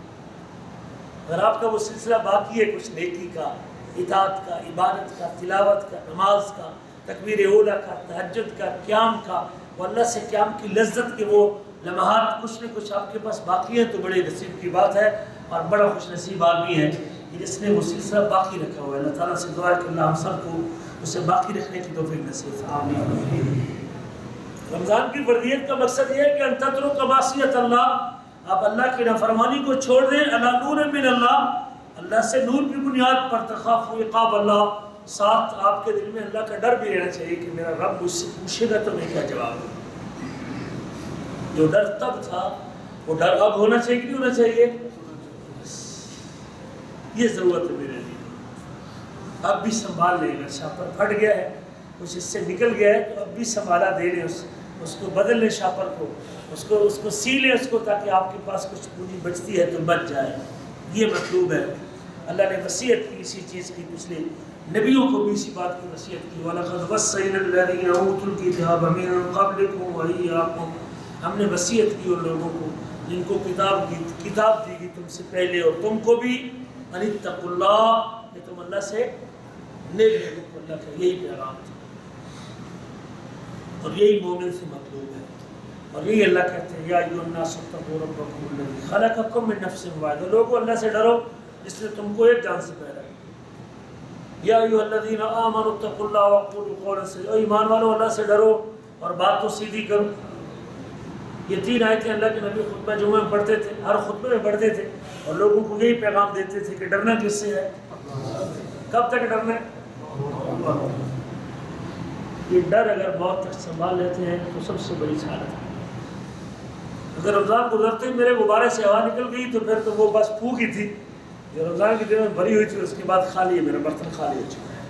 اگر آپ کا وہ سلسلہ باقی ہے کچھ نیکی کا، اطاعت کا، عبادت کا، تلاوت کا، نماز کا، تکبیر اولیٰ کا، تہجد کا، قیام کا، وہ اللہ سے قیام کی لذت کے وہ لمحات کچھ نہ کچھ آپ کے پاس باقی ہیں تو بڑے نصیب کی بات ہے اور بڑا خوش نصیب آدمی ہے جس نے وہ سلسلہ باقی رکھا ہوا ہے. اللہ تعالیٰ سے دعا ہے کہ اللہ ہم سب کو اسے باقی رکھنے کی توفیق نصیب آمین. رمضان کی فردیت کا مقصد یہ ہے کہ ان تترک معصیت اللہ، آپ اللہ کی نافرمانی کو چھوڑ دیں. اللہ نور من اللہ، اللہ سے نور کی بنیاد پر تخاف عقاب اللہ، ساتھ آپ کے دل میں اللہ کا ڈر بھی رہنا چاہیے کہ میرا رب مجھ سے پوچھے گا تو میں کیا جواب دوں. جو ڈر تب تھا وہ ڈر اب ہونا چاہیے کہ نہیں ہونا چاہیے؟ یہ ضرورت ہے میرے لیے. اب بھی سنبھال لیں، اگر شاپر پھٹ گیا ہے، کچھ اس سے نکل گیا ہے تو اب بھی سنبھالا دے لیں، اس کو بدل لیں شاپر کو. اس کو سی لیں اس کو، تاکہ آپ کے پاس کچھ پونجی بچتی ہے تو بچ جائے. یہ مطلوب ہے. اللہ نے وصیت کی اسی چیز کی، پچھلے نبیوں کو بھی اسی بات کی وصیت کی. وَلَقَدْ وَصَّيْنَا الَّذِينَ أُوتُوا الْكِتَابَ مِن قَبْلِكُمْ وَإِيَّاكُمْ، ہم نے وصیت کی ان لوگوں کو جن کو کتاب دی گئی تم سے پہلے اور تم کو بھی، ان اتقوا اللہ، کہ تم اللہ سے نیک لوگوں. اللہ کا یہی پیغام تھا اور یہی مومن سے مطلوب ہے. اور یہی اللہ کہتے ہیں یا ایھا الناس اتقوا ربکم الذی خلقکم من نفس واحدہ، لوگوں اللہ سے ڈرو جس نے تم کو ایک جان سے پیدا کیا. یا ایھا الذین آمنوا اتقوا اللہ وقولوا قولا سدیدا، ایمان والو اللہ سے ڈرو اور بات تو سیدھی کرو. یہ 3 آیتیں اللہ کے نبی خطبہ جمعہ میں پڑھتے تھے، ہر خطبے میں پڑھتے تھے اور لوگوں کو یہی پیغام دیتے تھے کہ ڈرنا کس سے ہے؟ کب تک ڈرنا ہے؟ یہ ڈر اگر موت تک سنبھال لیتے ہیں تو سب سے بڑی سعادت ہے. اگر رمضان گزرتے ہی میرے غبارے سے ہوا نکل گئی تو پھر تو وہ بس پھونک ہی تھی. جو رمضان کے دن میں بھری ہوئی تھی اس کے بعد خالی ہے، میرا برتن خالی ہو چکا ہے.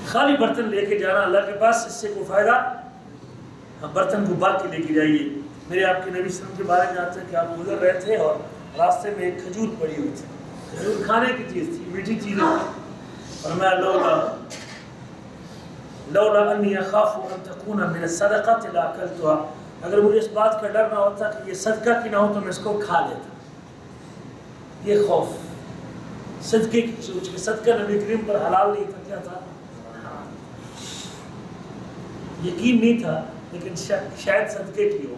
خالی برتن لے کے جانا اللہ کے پاس، اس سے کوئی فائدہ؟ ہم برتن کو باغ کے لے کے جائیے. میرے آپ کے نبی صلی اللہ علیہ وسلم کے بارے میں جانتے ہیں کہ آپ گزر رہے تھے اور راستے میں ایک کھجور پڑی ہوئی تھی. کھجور کھانے کی چیز تھی، میٹھی چیز تھی. اور میں لولا انی اخاف ان تکون من الصدقات لاکلتها، اگر مجھے اس بات کا ڈر نہ ہوتا کہ یہ صدقہ کی نہ ہو تو میں اس کو کھا لیتا. یہ خوف صدقے کی سوچ کے، صدقہ نبی کریم پر حلال نہیں تھا، کیا تھا؟ یقین نہیں تھا، لیکن شاید صدقے کی ہو.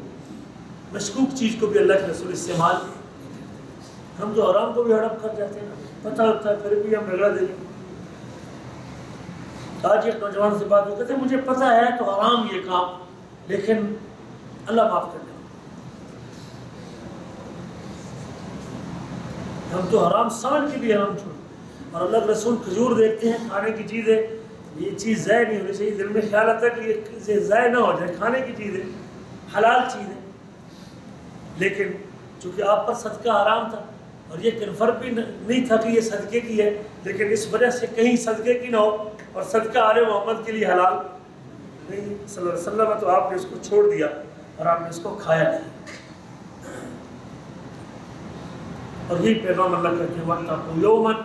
مشکوک چیز کو بھی اللہ کے رسول استعمال. ہم تو حرام کو بھی ہڑپ کر جاتے ہیں، پتہ ہوتا ہے پھر بھی ہم بگڑا دیں گے. آج ایک نوجوان سے بات ہو، کہتے ہیں مجھے پتہ ہے تو حرام یہ کام، لیکن اللہ معاف کر دے. ہم تو حرام سمجھ کے بھی حرام چھوڑ، اور اللہ کے رسول کھجور دیکھتے ہیں کھانے کی چیز ہے، یہ چیز ضائع نہیں ہونی چاہیے. دل میں خیال آتا ہے کہ یہ چیز ضائع نہ ہو جائے، کھانے کی چیز ہے، حلال چیز ہے. لیکن چونکہ آپ پر صدقہ حرام تھا اور یہ کنفرم بھی نہیں تھا کہ یہ صدقے کی ہے، لیکن اس وجہ سے کہیں صدقے کی نہ ہو اور صدقہ آل محمد کے لیے حلال نہیں صلی اللہ علیہ وسلم، تو آپ نے اس کو چھوڑ دیا اور آپ نے اس کو کھایا نہیں. اور یہی پیغام اللہ کہتے ہیں وَاتَّقُوا یَوْمًا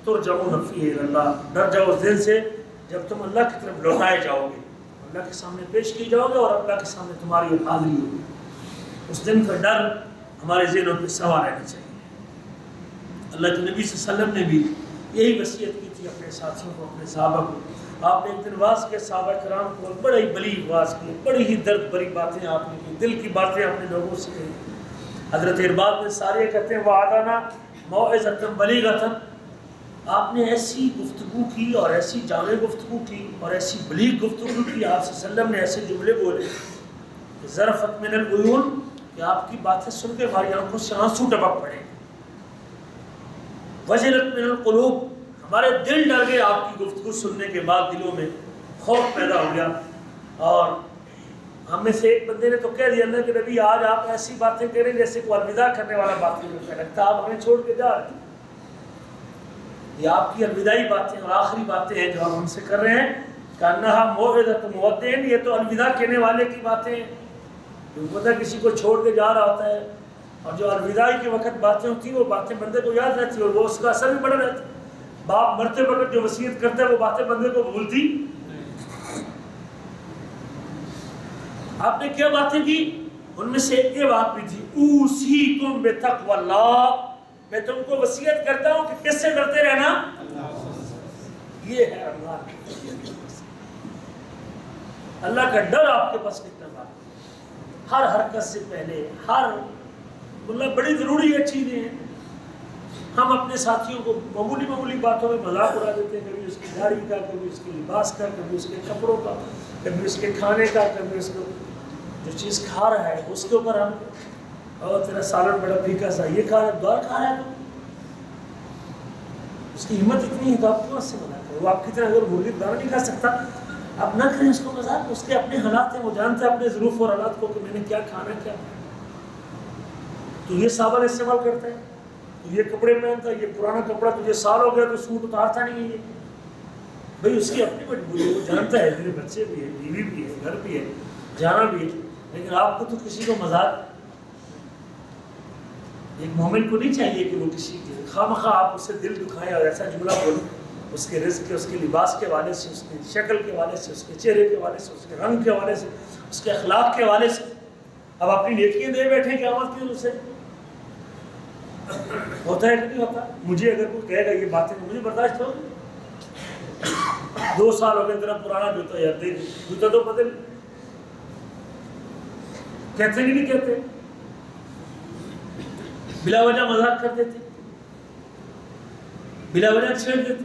تُرْجَعُونَ فِیہِ إِلَى اللَّهِ، ڈر جاؤ اس دن سے جب تم اللہ کی طرف لوٹائے جاؤ گے، اللہ کے سامنے پیش کی جاؤ گے اور اللہ کے سامنے تمہاری حاضری ہوگی. اس دن کا ڈر ہمارے ذہنوں پہ سوار رہنا چاہیے. اللہ کے نبی صلی اللہ علیہ وسلم نے بھی یہی وصیت کی تھی اپنے ساتھیوں کو، اپنے صحابہ کو. آپ نے ایک دن واز کے صحابہ کرام کو بڑی بلیغ واز کی، بڑی ہی درد بھری باتیں آپ نے کی، دل کی باتیں آپ نے لوگوں سے کہی. حضرت ارباد بن ساریہ کہتے ہیں وعدنا موعظۃ بلیغۃ، آپ نے ایسی گفتگو کی اور ایسی جامع گفتگو کی اور ایسی بلیغ گفتگو کی، آپ صلی اللہ علیہ وسلم نے ایسے جملے بولے ظرفت من العیون، کہ آپ کی باتیں سن کے ہماری آنکھوں سے آنسو ٹپک پڑے. وجلت من القلوب، ہمارے دل ڈر گئے آپ کی گفتگو سننے کے بعد، دلوں میں خوف پیدا ہو گیا. اور ہم میں سے ایک بندے نے تو کہہ دیا اللہ کے نبی آج آپ ایسی باتیں کہہ رہے ہیں جیسے کوئی الوداع کرنے والا باتیں میں لگتا، آپ ہمیں چھوڑ کے جا رہے ہیں. یہ آپ کی الوداعی باتیں اور آخری باتیں ہیں جو ہم ہم سے کر رہے ہیں. کانہا موعظۃ مودع، یہ تو الوداع کہنے والے کی باتیں ہیں. جو بندہ کسی کو چھوڑ کے جا رہا ہوتا ہے اور جو الوداعی کے وقت باتیں ہوتی ہیں وہ باتیں بندے کو یاد رہتی ہیں اور وہ اس کا اثر بھی بڑا رہتا ہے. باپ مرتے وقت جو وصیت کرتا ہے وہ باتیں بندے کو بھولتی. آپ نے کیا باتیں کی؟ ان میں سے ایک یہ بات بھی تھی اوصیکم بتقوی اللہ، میں تم کو وصیت کرتا ہوں کہ کس سے ڈرتے رہنا؟ یہ ہے اللہ کا ڈر. آپ کے پاس کتنا بات، ہر حرکت سے پہلے ہر مطلب بڑی ضروری ہے چیزیں ہیں. ہم اپنے ساتھیوں کو معمولی باتوں میں مذاق اڑا دیتے ہیں، کبھی اس کی داڑھی کا، کبھی اس کے لباس کا، کبھی اس کے کپڑوں کا، کبھی اس کے کھانے کا، کبھی اس کو جو چیز کھا رہا ہے اس کے اوپر ہم اور تیرا سالن بڑا پھیکا سا، یہ کھا رہا ہے، دار کھا رہا ہے. اس کی ہمت اتنی ہے تو آپ کیوں اس سے منع کریں؟ وہ آپ کی طرح اگر مرغی دار نہیں کھا سکتا آپ نہ کریں اس کو مذاق. اس کے اپنے حالات ہیں، وہ جانتا ہے اپنے ظروف اور حالات کو کہ میں نے کیا کھانا ہے کیا. تو یہ صابن استعمال کرتا ہے، تو یہ کپڑے پہنتا ہے، یہ پرانا کپڑا تجھے سال ہو گیا تو سوٹ اتارتا نہیں ہے. بھائی اس کی اپنی مجبوری ہے، وہ جانتا ہے میرے بچے بھی ہیں، بیوی بھی ہے، گھر بھی ہے، جانا بھی ہے. لیکن آپ کو تو کسی کو مذاق، ایک مومن کو نہیں چاہیے کہ وہ کسی کے خواہ آپ اسے دل دکھائیں اور ایسا جملہ بولیں اس کے رزق کے، اس کے لباس کے حوالے سے، اس کی شکل کے حوالے سے، اس کے چہرے کے حوالے سے، اس کے رنگ کے حوالے سے، اس کے اخلاق کے حوالے سے اب اپنی نیکیاں دے بیٹھے قیامت کے اسے ہوتا ہے کہ نہیں ہوتا؟ مجھے اگر کوئی کہے گا یہ باتیں مجھے برداشت ہو، 2 سال ہو گئے تیرا پرانا جوتا یار دے جوتا تو بدل، کہتے کہ نہیں کہتے؟ بلا وجہ مذاق کر دیتے، بلا وجہ چھیڑ دیتے،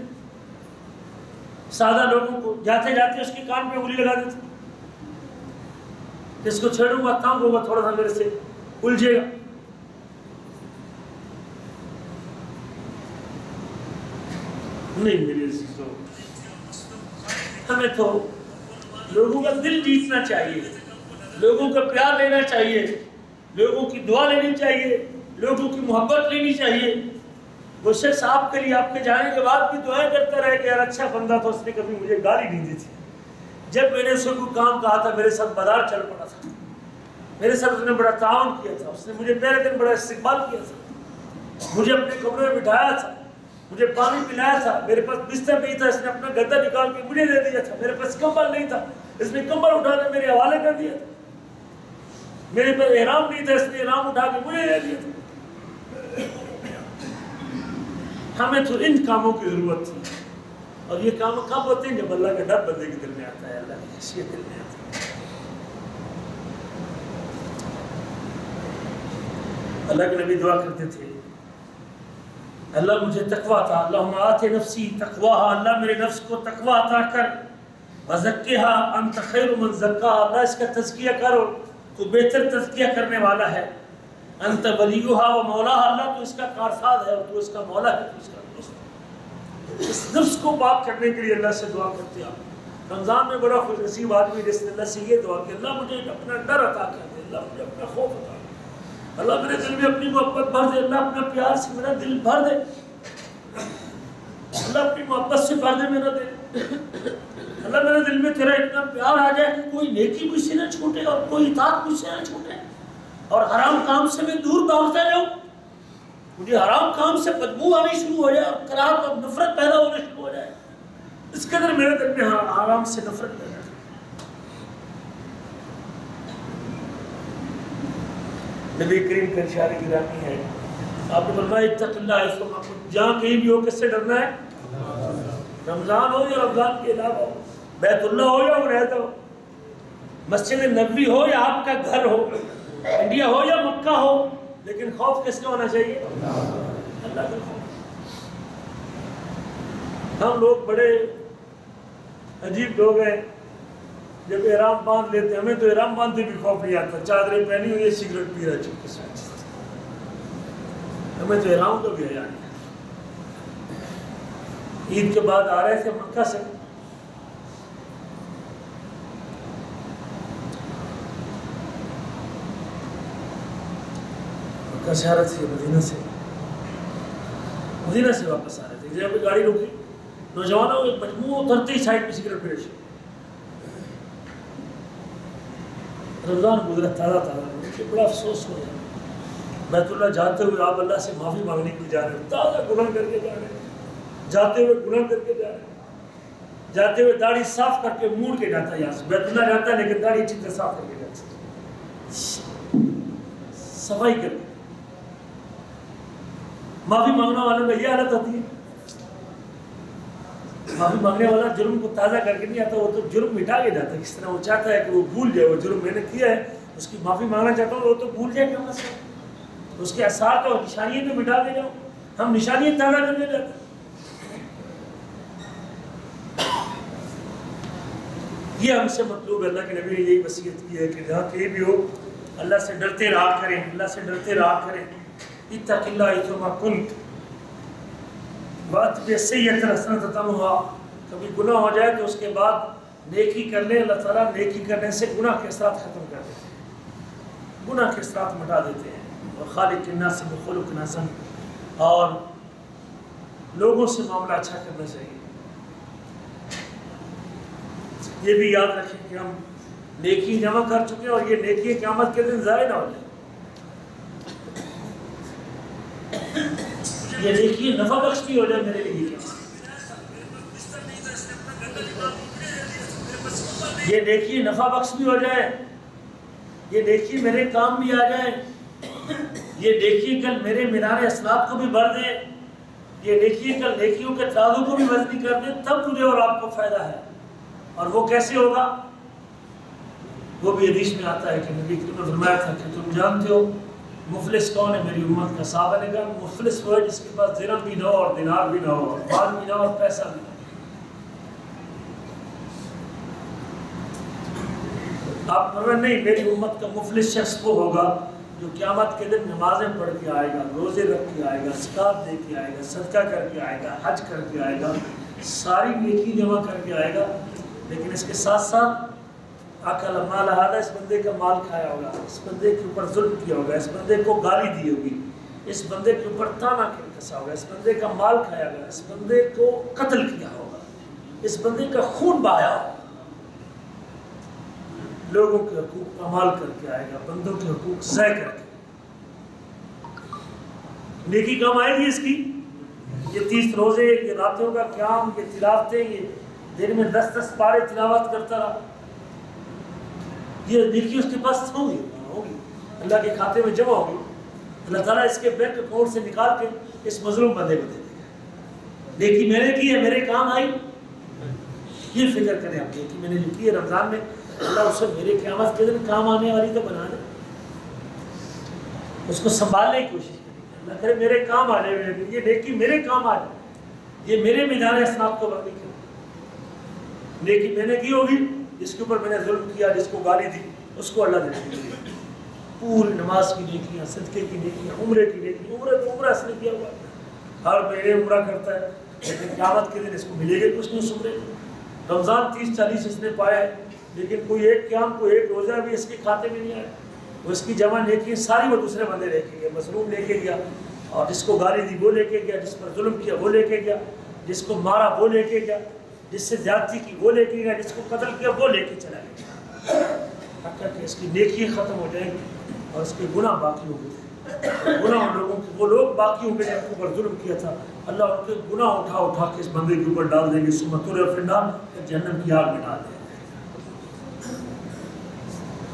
سادہ لوگوں کو جاتے جاتے اس کے کان پہ انگلی لگا دیتے، اس کو چھیڑوں گا تنگ ہوگا تھوڑا سا میرے سے الجھے گا۔ نہیں میرے عزیزوں، ہمیں تو لوگوں کا دل جیتنا چاہیے، لوگوں کا پیار لینا چاہیے، لوگوں کی دعا لینی چاہیے، لوگوں کی محبت لینی چاہیے۔ وہ شخص آپ کے لیے آپ کے جانے کے بعد بھی دعائیں کرتا رہے کہ یار اچھا بندہ تھا، اس نے کبھی مجھے گالی نہیں دی تھی، جب میں نے اس کو کوئی کام کہا تھا میرے ساتھ بازار چل پڑا تھا، میرے ساتھ اس نے بڑا تعاون کیا تھا، اس نے مجھے پہلے دن بڑا استقبال کیا تھا، مجھے اپنے کمرے میں بٹھایا تھا، مجھے پانی پلایا تھا، میرے پاس بستر نہیں تھا اس نے اپنا گدا نکال کے مجھے دے دیا تھا، میرے پاس کمبل نہیں تھا اس نے کمبل اٹھا کے میرے حوالے کر دیا تھا، میرے پاس احرام نہیں تھا اس نے احرام اٹھا کے مجھے دے دیا تھا۔ ہمیں تو ان کاموں کی ضرورت تھی، اور یہ کام کب ہوتے ہیں جب اللہ کا ڈر بندے کے دل میں آتا ہے، اللہ کی خشیت دل میں آتی ہے۔ اللہ کے نبی دعا کرتے تھے اللہ مجھے تقوی عطا، اللہم آت نفسی تقواہا، اللہ میرے نفس کو تقوی عطا کر، وزکھا انت خیر من زکاہا، اللہ اس کا تزکیہ کرو تو بہتر تزکیہ کرنے والا ہے، انت ولیہا و مولاہا، اللہ تو اس کا کارساز ہے اور تو اس کا مولا ہے، تو اس کا دوست۔ اس نفس کو پاک کرنے کے لیے اللہ سے دعا کرتے ہیں۔ رمضان میں بڑا خوش نصیب آدمی جس نے اللہ سے یہ دعا کہ اللہ مجھے اپنا ڈر عطا کر دے، اللہ مجھے اپنا خوف عطا کر، اللہ میرے دل میں اپنی محبت بھر دے، اللہ اپنا پیار سے میرا دل بھر دے، اللہ اپنی محبت سے بھر دے میرا دل، اللہ میرے دل میں تیرا اتنا پیار آ جائے کہ کوئی نیکی مجھ سے نہ چھوٹے اور کوئی اطاعت مجھ سے نہ چھوٹے، اور حرام کام سے میں دور بھاگتا جاؤں، مجھے حرام کام سے بدبو آنی شروع ہو جائے اور کراہت اور نفرت پیدا ہونے شروع ہو جائے، اس قدر میرے دل میں حرام سے نفرت پیدا ہے۔ نبی کریم کا ارشاد گرامی ہے، آپ نے فرمایا اتق اللہ حیثما کنت، جہاں کہیں بھی ہو کس سے ڈرنا ہے؟ رمضان ہو یا رمضان کے علاوہ ہو، بیت اللہ ہو یا وہ رہتا ہو، مسجد نبوی ہو یا آپ کا گھر ہو، انڈیا ہو یا مکہ ہو، لیکن خوف کس کا ہونا چاہیے؟ اللہ کا خوف۔ ہم لوگ بڑے عجیب لوگ ہیں، جب احرام باندھ لیتے ہمیں تو احرام باندھتے بھی خوف نہیں آتا، چادریں پہنی ہوئی ہے سگریٹ پی رہا چپکے سے، ہمیں تو احرام کا بھی حیا نہیں۔ عید کے بعد آ رہے تھے مکہ سے، مکہ سے آ رہے تھے مدینہ سے واپس آ رہے تھے، جب گاڑی رکی نوجوانوں ایک مجموعہ اترتے ہی سائڈ پہ سگریٹ پی رہے، رمضان گزرا تازہ مجھے بڑا افسوس ہو گیا، بیت اللہ جاتے ہوئے آپ اللہ سے معافی مانگنے کے لیے جا رہے ہیں، تازہ گناہ کر کے جا رہے ہیں، جاتے ہوئے گناہ کر کے جا رہے ہیں، جاتے ہوئے داڑھی صاف کر کے موڑ کے جاتا ہے، یہاں سے بیت اللہ جاتا ہے لیکن داڑھی اچھی طرح صاف کر کے جاتا ہے، صفائی کر کے۔ معافی مانگنے والوں میں یہ حالت ہوتی ہے، معافی مانگنے والا جرم کو تازہ کر کے نہیں آتا، وہ تو جرم مٹا کے جاتا ہے، کس طرح وہ چاہتا ہے کہ وہ بھول جائے، وہ جرم میں نے کیا ہے اس کی معافی مانگنا چاہتا ہوں، وہ تو بھول جائے کہ اس کے اثرات اور نشانیاں تو مٹا دے جاؤ، ہم نشانیاں تازہ کرنے جاتے ہیں۔ یہ ہم سے مطلوب ہے، اللہ کے نبی نے یہی وصیت کی ہے کہ جہاں کہیں بھی ہو اللہ سے ڈرتے رہا کریں، اللہ سے ڈرتے رہا کریں، اتق اللہ حیثما کنت واتبع السیئۃ الحسنۃ تمحها، کبھی گناہ ہو جائے تو اس کے بعد نیکی کر لیں، اللہ تعالیٰ نیکی کرنے سے گناہ کے اثرات ختم کر دیتے ہیں، گناہ کے اثرات مٹا دیتے ہیں، وخالق الناس بخلق حسن، اور لوگوں سے معاملہ اچھا کرنا چاہیے۔ یہ بھی یاد رکھیں کہ ہم نیکی جمع کر چکے ہیں اور یہ نیکی قیامت کے دن ضائع نہ ہو جائے. یہ نیکی نفع بخش بھی ہو جائے میرے لیے. یہ نیکی نفع بخش بھی ہو جائے, یہ نیکی میرے کام بھی آ جائے, یہ نیکی کل میرے مینار اسناد کو بھی بھر دے, یہ نیکی کل نیکیوں کے ترازو کو بھی وزنی کر دے, تب مجھے اور آپ کو فائدہ ہے. اور وہ کیسے ہوگا؟ وہ بھی حدیث میں آتا ہے کہ نبی کریم نے فرمایا تھا کہ تم جانتے ہو مفلس کون ہے میری امت کا؟ صحابہ نے کہا مفلس وہ ہے جس کے پاس درہم بھی نہ ہو اور دینار بھی نہ ہو, مال بھی نہ ہو اور پیسہ بھی نہ ہو. آپ فرمائیں نہیں, میری امت کا مفلس شخص وہ ہوگا جو قیامت کے دن نمازیں پڑھ کے آئے گا, روزے رکھ کے آئے گا, زکوٰۃ دے کے آئے گا, صدقہ کر کے آئے گا, حج کر کے آئے گا, ساری نیکی جمع کر کے آئے گا, لیکن اس کے ساتھ ساتھ اکل مال ہذا, اس بندے کا مال کھایا ہوگا, اس بندے کے اوپر ظلم کیا ہوگا, اس بندے کو گالی دی ہوگی, اس بندے کے اوپر تانا کسا ہوگا, اس بندے کا مال کھایا ہوگا, اس بندے کو قتل کیا ہوگا, اس بندے کا خون بہایا ہوگا. لوگوں کے حقوق پامال کر کے آئے گا, بندوں کے حقوق ضائع کر کے. نیکی کم آئے گی اس کی. یہ 30 روزے, یہ راتوں کا قیام, یہ تلاوتیں, یہ دن میں 10 پارے تلاوت کرتا رہا, یہ نیکی اس کے پاس ہوگی, اللہ کے کھاتے میں جمع ہوگی. اللہ تعالیٰ اس کے بینک اکاؤنٹ سے نکال کے اس مظلوم بندے کو دے دے گا. نیکی میں نے کی ہے, میرے کام آئی. یہ فکر کریں آپ, نیکی میں نے جو کی ہے رمضان میں, اللہ اسے میرے قیامت کے دن کام آنے والی تو بنا دے. اس کو سنبھالنے کی کوشش کریں, اللہ کرے میرے کام آ جائے, یہ نیکی میرے کام آ جائے, یہ میرے میدان اسناد کو بندی کرے. نیکی میں نے کی ہوگی, جس کے اوپر میں نے ظلم کیا, جس کو گالی دی, اس کو اللہ دے دے. پوری نماز کی نیکیاں, صدقے کی نیکیاں, عمرے کی نیکیاں. عمرہ اس نے کیا ہوا, ہر مہینے عمرہ کرتا ہے, لیکن قیامت کے دن اس کو ملے گا کچھ نہیں اس عمرے. رمضان 30-40 اس نے پایا ہے, لیکن کوئی ایک قیام, کوئی ایک روزہ بھی اس کے کھاتے میں نہیں آیا. وہ اس کی جمع نیکی ساری وہ دوسرے بندے لے کے گیا. مظلوم لے کے گیا, اور جس کو گالی دی وہ لے کے گیا, جس پر ظلم کیا وہ لے کے گیا, جس کو مارا وہ لے کے گیا, جس سے زیادتی کی وہ لے کے گیا, جس کو قتل کیا وہ لے کے چلا گیا. حتیٰ کہ اس کی نیکی ختم ہو جائیں گی اور اس کے گناہ باقی ہو گئے. گناہ ان لوگوں کے, وہ لوگ باقی ہو گئے جن کے اوپر ظلم کیا تھا, اللہ ان کے گناہ اٹھا اٹھا کے اس بندے کے اوپر ڈال دیں گے. سمتور فی النار, جہنم کی آگ میں ڈال دیں گے.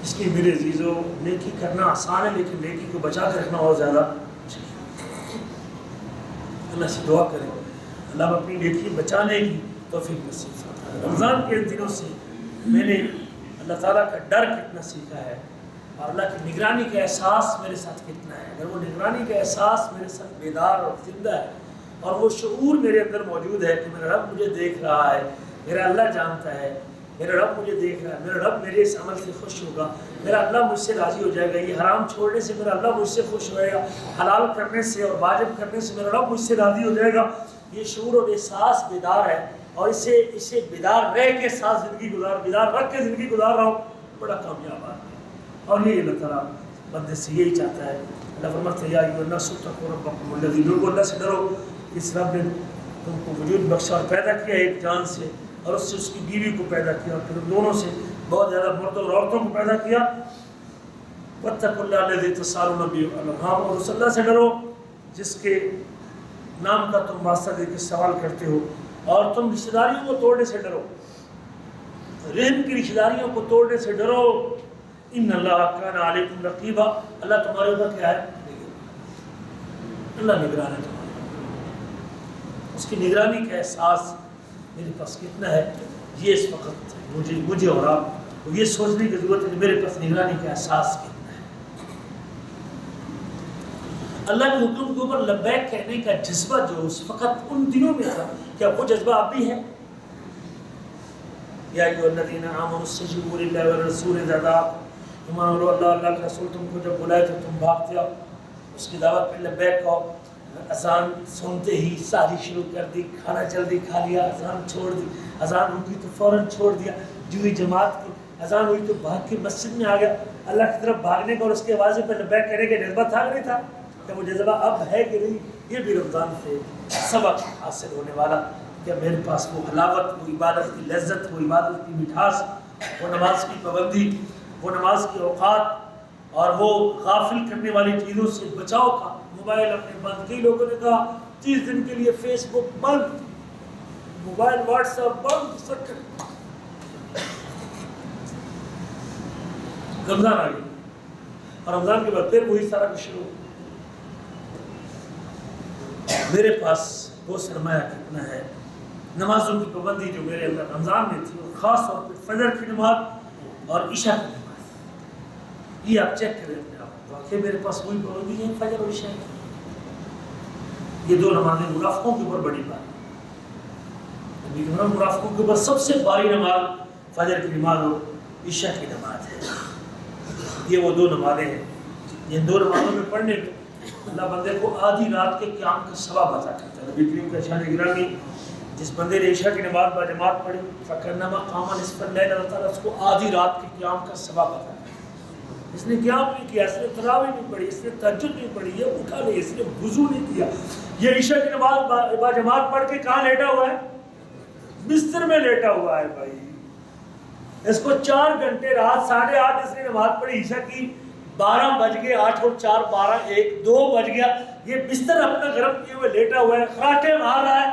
اس لیے میرے عزیزو, نیکی کرنا آسان ہے, لیکن نیکی کو بچا کے رکھنا اور زیادہ. اللہ سے دعا کریں اللہ اپنی نیکی بچانے کی توفیق نصیب فرمائے. رمضان کے دنوں سے میں نے اللہ تعالیٰ کا ڈر کتنا سیکھا ہے, اور اللہ کی نگرانی کا احساس میرے ساتھ کتنا ہے. اگر وہ نگرانی کا احساس میرے ساتھ بیدار اور زندہ ہے, اور وہ شعور میرے اندر موجود ہے کہ میرا رب مجھے دیکھ رہا ہے, میرا اللہ جانتا ہے, میرا رب مجھے دیکھ رہا ہے, میرا رب میرے اس عمل سے خوش ہوگا, میرا اللہ مجھ سے راضی ہو جائے گا, یہ حرام چھوڑنے سے میرا اللہ مجھ سے خوش ہوئے گا, حلال کرنے سے اور واجب کرنے سے میرا رب مجھ سے راضی ہو جائے گا. یہ شعور اور احساس بیدار ہے, اور اسے بیدار رہ کے ساتھ زندگی بیدار رکھ کے زندگی گزار رہا ہوں, بڑا کامیاب آدمی. اور یہ اللہ تعالیٰ بندے سے یہی چاہتا ہے. اللہ فرماتا ہے یا ایھا الناس اتقوا ربکم الذی, لوگوں اللہ سے ڈرو, اس رب نے تم کو وجود بخشا اور پیدا کیا ایک جان سے, اور اس سے اس کی بیوی کو پیدا کیا, اور پھر دونوں سے بہت زیادہ مردوں اور عورتوں کو پیدا کیا. واتقوا اللہ الذی تساءلون بہ والارحام, اور اس اللہ سے ڈرو جس کے نام کا تم واسطہ دے کے سوال کرتے ہو, اور تم رشتہ داریوں کو توڑنے سے ڈرو, رحم کی رشتہ داریوں کو توڑنے سے ڈرو. ان اللہ کان علیکم رقیبا, اللہ تمہارے اوپر کیا ہے؟ اللہ نگران ہے تمہارے. اس کی نگرانی کا احساس میرے پاس کتنا ہے, یہ اس وقت مجھے اور آپ کو یہ سوچنے کی ضرورت ہے کہ میرے پاس نگرانی کا احساس کتنا ہے. اللہ کے حکم کے اوپر لبیک کہنے کا جذبہ جو اس وقت ان دنوں میں تھا, کیا وہ جذبہ اب بھی ہے؟ یا ایھا الذین آمنوا استجیبوا للہ والرسول اذا دعاکم, ایمان والو اللہ کا رسول تم کو جب بلائے تو تم بھاگتے آؤ, اس کی دعوت پہ لبیک کہو. اذان سنتے ہی ساری شروع کر دی, کھانا جلدی کھا لیا, اذان چھوڑ دی, اذان رکی تو فوراً چھوڑ دیا, جو ہی جماعت کی اذان ہوئی تو بھاگ کے مسجد میں آ گیا. اللہ کی طرف بھاگنے کا اور اس کے آواز پہ لبیک کہنے کا جذبہ تھا نہیں تھا؟ کیا وہ جذبہ اب ہے کہ نہیں؟ یہ بھی رمضان سے سبق حاصل ہونے والا, کہ میرے پاس وہ حلاوت, وہ عبادت کی لذت, وہ عبادت کی مٹھاس وہ نماز کی پابندی، وہ نماز کے اوقات اور وہ غافل کرنے والی چیزوں سے بچاؤ کا۔ موبائل اپنے بند، کئی لوگوں نے کہا 30 دن کے لیے فیس بک بند، موبائل واٹس ایپ بند، سب رمضان آ گئی اور رمضان کے بعد پھر وہی سارا کچھ شروع۔ میرے پاس وہ سرمایہ کتنا ہے، نمازوں کی پابندی جو میرے اندر رمضان میں تھی، اور خاص طور پہ فجر کی نماز اور عشاء کی نماز، یہ آپ چیک کریں اپنے آپ، واقعی میرے پاس وہی پابندی ہے فجر اور عشاء کی۔ یہ دو نمازیں منافقوں کے اوپر بڑی بات ہے، منافقوں کے اوپر سب سے باری نماز فجر کی نماز اور عشاء کی نماز ہے۔ یہ وہ دو نمازیں ہیں جن دو نمازوں میں پڑھنے میں اللہ بندے کو آدھی رات کے قیام کا ثواب عطا کرتا ہے۔ نبی کریم کا شان گرامی، جس بندے نے عشاء کی نماز با جماعت پڑھی فَكَأَنَّمَا قَامَ نِصْفَ اللَّيْلِ، اللہ تعالیٰ اس کو آدھی رات کے قیام کا ثواب عطا کرتا ہے۔ اس نے قیام نہیں کیا، اس نے تراویح نہیں پڑھی، اس نے تہجد نہیں پڑھی، یہ اٹھا نہیں، اس نے وضو نہیں کیا، یہ عشاء کی نماز با جماعت پڑھ کے کہاں لیٹا ہوا ہے؟ بستر میں لیٹا ہوا ہے بھائی۔ اس کو 4 گھنٹے رات 8:30 اس نے نماز پڑھی عشاء کی، 12 بج گئے، 8 اور 4 12 1 2 بج گیا، یہ بستر اپنا گرم کیے ہوئے لیٹا ہوا ہے، خراٹے مار رہا ہے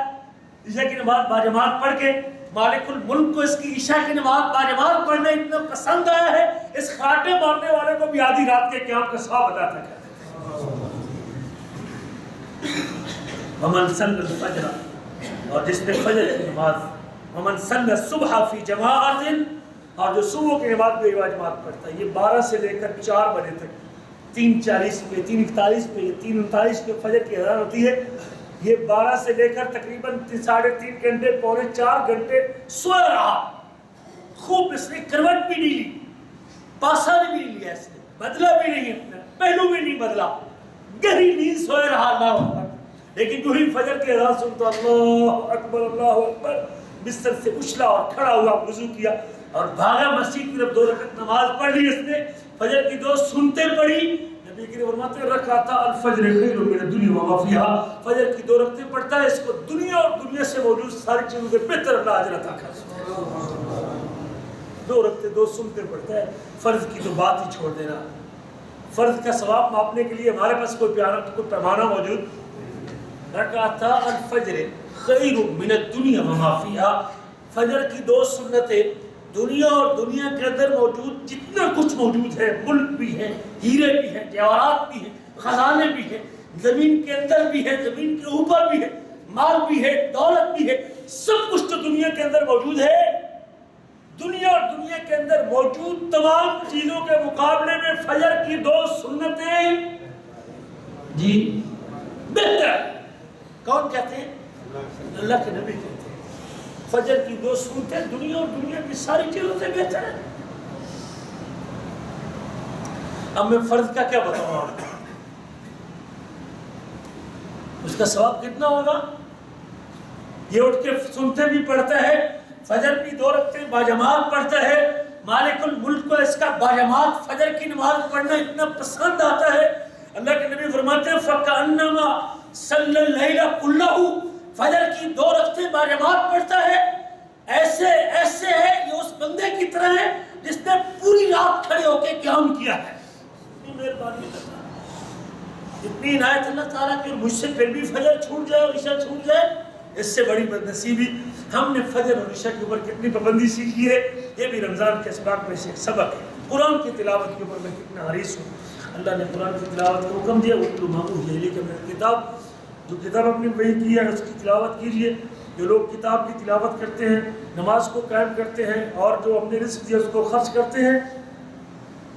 عشاء کی نماز با جماعت پڑھ کے۔ مالک الملک کو اس کی عشاء کی نماز با جماعت پڑھنا اتنا پسند آیا ہے، اس خراٹے مارنے والے کو بھی آدھی رات کے قیام کا ثواب عطا کرتا ہے۔ ومن صلی الفجر، اور جس نے فجر کی نماز، ومن صلی الصبح فی جماعت، اور جو صبح کی نماز بے جماعت پڑھتا ہے، یہ 12 سے لے کر 4 بجے تک، 3:40 پہ 3:41 پہ یا 3:39 پہ فجر کی اذان ہوتی ہے، یہ 12 سے لے کر تقریباً 3.5 گھنٹے پونے 4 گھنٹے سویا رہا، خوب اس نے کروٹ بھی نہیں لی، پاسا بھی نہیں لیا، اس نے بدلا بھی نہیں، اپنا پہلو بھی نہیں بدلا، گہری نیند سویا رہا، اللہ اکبر۔ لیکن جو ہی فجر کی اذان سنتا اللہ اکبر اللہ اکبر، بستر سے اچھلا اور کھڑا ہوا، وضو کیا اور بھاگا مسجد کی طرف، 2 رکعت نماز پڑھ لی اس نے، فجر کی 2 سنتے پڑھی۔ نبی کریم فرماتے ہیں رکعتا الفجر خیر من الدنیا وما فیہا، فجر کی 2 رکعتیں پڑھتا ہے، اس کو دنیا اور دنیا سے موجود ساری چیزوں سے بہتر اللہ اجر عطا کرتا ہے۔ 2 رکعتیں 2 سنتے پڑھتا ہے، فرض کی تو بات ہی چھوڑ دینا، فرض کا ثواب ماپنے کے لیے ہمارے پاس کوئی پیمانہ موجود؟ رکعتا الفجر خیر من الدنیا وما فیہا، فجر کی 2 سنتیں دنیا اور دنیا کے اندر موجود جتنا کچھ موجود ہے، ملک بھی ہے، ہیرے بھی ہیں، جواہرات بھی ہیں، خزانے بھی ہیں، زمین کے اندر بھی ہے، زمین کے اوپر بھی ہے، مال بھی ہے، دولت بھی ہے، سب کچھ تو دنیا کے اندر موجود ہے۔ دنیا اور دنیا کے اندر موجود تمام چیزوں کے مقابلے میں فجر کی 2 سنتیں جی بہتر۔ کون کہتے ہیں؟ اللہ کے نبی کہتے ہیں فجر کی 2 سنتیں دنیا اور دنیا کی ساری چیزوں سے بہتر ہے۔ اب میں فرض کا کیا بتاؤں آپ کو، اس کا ثواب کتنا ہوگا؟ یہ اٹھ کے سنتے بھی پڑھتا ہے، فجر کی 2 رکعتیں باجماعت پڑھتا ہے، مالک الملک کو اس کا باجماعت فجر کی نماز پڑھنا اتنا پسند آتا ہے، اللہ کے نبی فرماتے ہیں فَكَأَنَّمَا صَلَّى اللَّيْلَ كُلَّهُ، فجر کی 2 رکعتیں باجماعت پڑھتا ہے، ایسے ہے یہ اس بندے کی طرح ہے جس نے پوری رات کھڑے ہو کے قیام کیا ہے۔ اتنی مہربانی کرتا ہے، اتنی عنایت اللہ تعالیٰ کی، اور مجھ سے پھر بھی فجر چھوٹ جائے اور عشاء چھوٹ جائے، اس سے بڑی بدنصیبی۔ ہم نے فجر اور عشاء کے اوپر کتنی پابندی سیکھی ہے، یہ بھی رمضان کے اسباق میں سے ایک سبق ہے۔ قرآن کی تلاوت کے اوپر میں کتنا حریص ہوں، اللہ نے قرآن کی تلاوت کا حکم دیا، اتلو ما اوحی الیک من الکتاب، جو کتاب اپنی وحی کی ہے اس کی تلاوت کیجئے۔ جو لوگ کتاب کی تلاوت کرتے ہیں، نماز کو قائم کرتے ہیں، اور جو اپنے رزق دیا اس کو خرچ کرتے ہیں،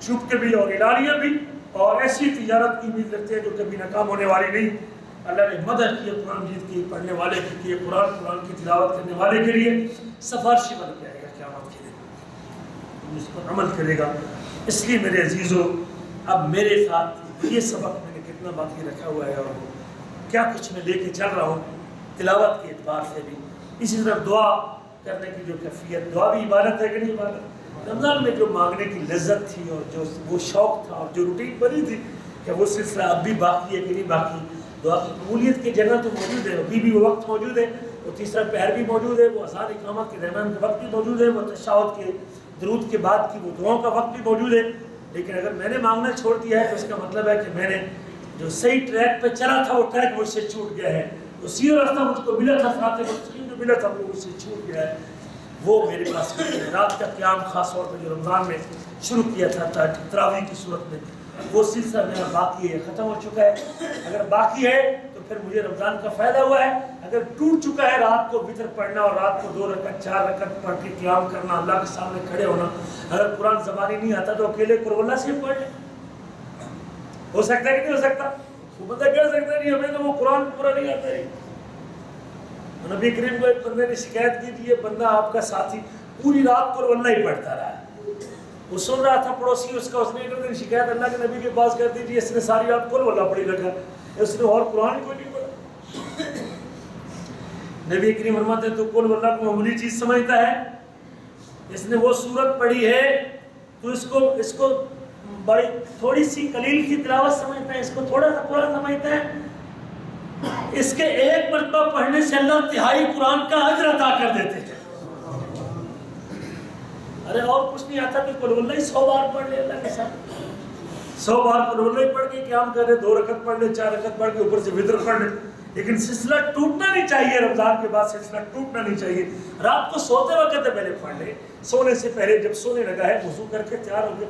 چھپ کے بھی اور اعلانیہ بھی، اور ایسی تجارت کی امید رکھتے ہیں جو کبھی ناکام ہونے والی نہیں۔ اللہ نے مدد کی قرآن مجید کی پڑھنے والے کی قرآن کی تلاوت کرنے والے کے لیے، سفارشی بن کے آئے گا قیامت کے دن، اس پر عمل کرے گا۔ اس لیے میرے عزیزو، اب میرے ساتھ یہ سبق میں نے کتنا باقی رکھا ہوا ہے، اور کیا کچھ میں لے کے چل رہا ہوں تلاوت کے اعتبار سے بھی۔ اسی طرح دعا کرنے کی جو کیفیت، دعا بھی عبادت ہے کہ نہیں عبادت؟ رمضان میں جو مانگنے کی لذت تھی، اور جو وہ شوق تھا، اور جو روٹین بنی تھی، کہ وہ سلسلہ اب بھی باقی ہے کہ نہیں باقی؟ دعا کی قبولیت کی جگہ تو موجود ہے، ابھی بھی وہ وقت موجود ہے، وہ تیسرا پہر بھی موجود ہے، وہ اذان اقامت کے درمیان کا وقت بھی موجود ہے، وہ تشہد کے درود کے بعد کی وہ دعاؤں کا وقت بھی موجود ہے. لیکن اگر میں نے مانگنا چھوڑ دیا ہے تو اس کا مطلب ہے کہ میں نے جو صحیح ٹریک پہ چلا تھا وہ ٹریک مجھ سے چھوٹ گیا ہے. تو سیدھا راستہ مجھ کو ملا تھا، صراط مستقیم جو ملا تھا وہ مجھ سے چھوٹ گیا ہے. وہ میرے پاس رات کا قیام خاص طور پہ جو رمضان میں شروع کیا تھا تراویح کی صورت میں، وہ سلسلہ میرا باقی ہے، ختم ہو چکا ہے. اگر باقی ہے تو پھر مجھے رمضان کا فائدہ ہوا ہے. اگر ٹوٹ چکا ہے رات کو وتر پڑھنا اور رات کو 2 رکعت 4 رکعت پڑھ کے قیام کرنا، اللہ کے سامنے کھڑے ہونا، اگر قرآن زبانی نہیں آتا تو اکیلے قل اللہ سے پڑھ لیں. ہو سکتا ہے کہ نہیں ہو سکتا؟ وہ بندہ کہہ سکتا نہیں ہمیں تو وہ قرآن پورا نہیں آتا ہے. نبی کریم کو ایک بندے نے شکایت کی کہ یہ بندہ آپ کا ساتھی پوری رات قل اللہ ہی پڑھتا رہا ہے. وہ سن رہا تھا پڑوسی اس کا، اس نے ایک دن شکایت اللہ کے نبی کے پاس کر دی تھی، اس نے ساری رات قل اللہ پڑھی رکھا، اس نے اور قرآن کوئی نہیں پڑھا. نبی کریم فرماتے ہیں تو قل اللہ کو معمولی چیز سمجھتا ہے، اس نے وہ سورت پڑھی ہے تو اس کو بڑی تھوڑی سی قلیل کی تلاوت سمجھتا ہے، اس کو تھوڑا سا قرآن سمجھتا ہے. اس کے ایک مرتبہ پڑھنے سے اللہ تہائی قرآن کا اجر عطا کر دیتے ہیں. ارے اور کچھ نہیں آتا کہ قل اللہ ہی 100 بار پڑھ لے، اللہ کے ساتھ 100 بار قل اللہ ہی پڑھ کے قیام کر لے، 2 رکعت پڑھ لے، 4 رکعت پڑھ کے اوپر سے وتر پڑھ لے. لیکن سلسلہ ٹوٹنا نہیں چاہیے، رمضان کے بعد سلسلہ ٹوٹنا نہیں چاہیے. رات کو سوتے وقت پہلے پڑھ لے، سونے سے پہلے جب سونے لگا ہے وضو کر کے تیار ہو گئے،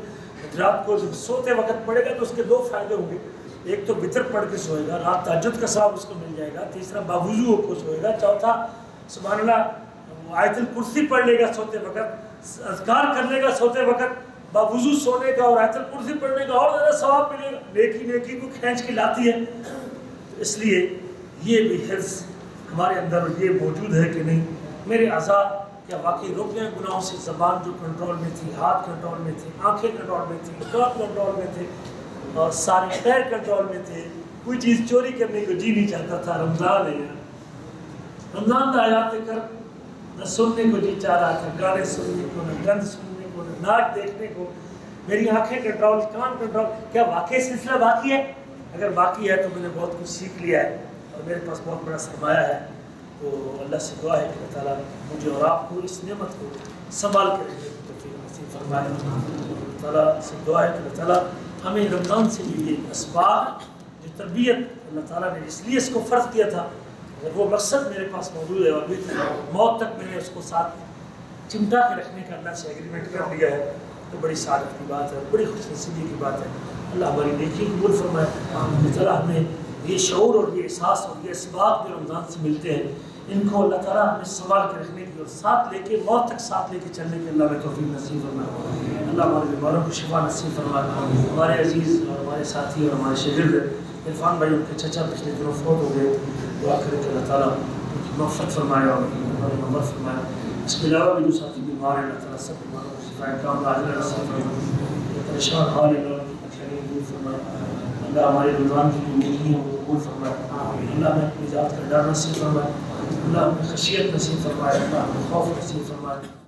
رات کو جب سوتے وقت پڑھے گا تو اس کے 2 فائدے ہوں گے. ایک تو وتر پڑھ کے سوئے گا، رات تہجد کا ثواب اس کو مل جائے گا. تیسرا باوضو ہو کے سوئے گا. چوتھا سبحان اللہ آیت الکرسی پڑھ لے گا سوتے وقت، اذکار کر لے گا سوتے وقت، باوضو سونے کا اور آیت الکرسی پڑھنے کا اور زیادہ ثواب ملے گا. نیکی نیکی کو کھینچ کے لاتی ہے. اس لیے یہ بھی حرص ہمارے اندر یہ موجود ہے کہ نہیں میرے اعضاء کیا واقعی رک گئے گناہوں سے. زبان جو کنٹرول میں تھی، ہاتھ کنٹرول میں تھی، آنکھیں کنٹرول میں تھی، کان کنٹرول میں تھے، اور سارے پیر کنٹرول میں تھے. کوئی چیز چوری کرنے کو جی نہیں چاہتا تھا. رمضان ہے یار، رمضان کا آیات کر نہ سننے کو جی چاہ رہا تھا، گانے سننے کو، نہ گند سننے کو، نہ ناٹ دیکھنے کو. میری آنکھیں کنٹرول، کان کنٹرول. کیا واقعی سلسلہ باقی ہے؟ اگر باقی ہے تو میں نے بہت کچھ سیکھ لیا ہے اور میرے پاس بہت بڑا سرمایہ ہے. تو اللہ سے دعا ہے کہ اللہ تعالیٰ مجھے اور آپ کو اس نعمت کو سنبھال کے رکھنے کی توفیق نصیب فرمائے. اللہ تعالیٰ سے دعا ہے کہ اللہ تعالیٰ ہمیں رمضان سے بھی یہ اسباب جو تربیت اللہ تعالیٰ نے اس لیے اس کو فرض کیا تھا، اگر وہ مقصد میرے پاس موجود ہے اور ابھی موت تک میں نے اس کو ساتھ چمٹا کے رکھنے کا اللہ سے ایگریمنٹ کر لیا ہے تو بڑی سعادت کی بات ہے، بڑی خوش نصیبی کی بات ہے. اللہ ہماری نیکی قبول فرمائے. اللہ تعالیٰ ہمیں یہ شعور اور یہ احساس اور یہ اسباب جو رمضان سے ملتے ہیں ان کو اللہ تعالیٰ ہمیں سنبھال کے رکھنے کی اور ساتھ لے کے موت تک ساتھ لے کے چلنے کی اللہ میں توفیق نصیب فرمائے. اللہ ہمارے بیماروں کو شفا نصیب فرمائے. ہمارے عزیز اور ہمارے ساتھی اور ہمارے شاگرد عرفان بھائی ان کے چچا پچھلے دنوں فوت ہو گئے، دعا کرے کہ اللہ تعالیٰ ان کی مغفرت فرمائے اور ہماری مغفرت فرمائے. اس کے علاوہ بھی جو ساتھی بیمار ہیں اللہ تعالیٰ سب بیماروں کو شفا کام عاجلہ نصیب فرمائے. پریشان حال ہے دور فرمائے. اللہ ہمارے رمضان کی جو نیکی ہیں وہ قبول فرمائے. اللہ ہمیں اپنی ذات کا ڈر نصیب فرمائے. اللہ ہمیں خشیت نصیب فرمائے. اللہ ہمیں خوف نصیب فرمائے.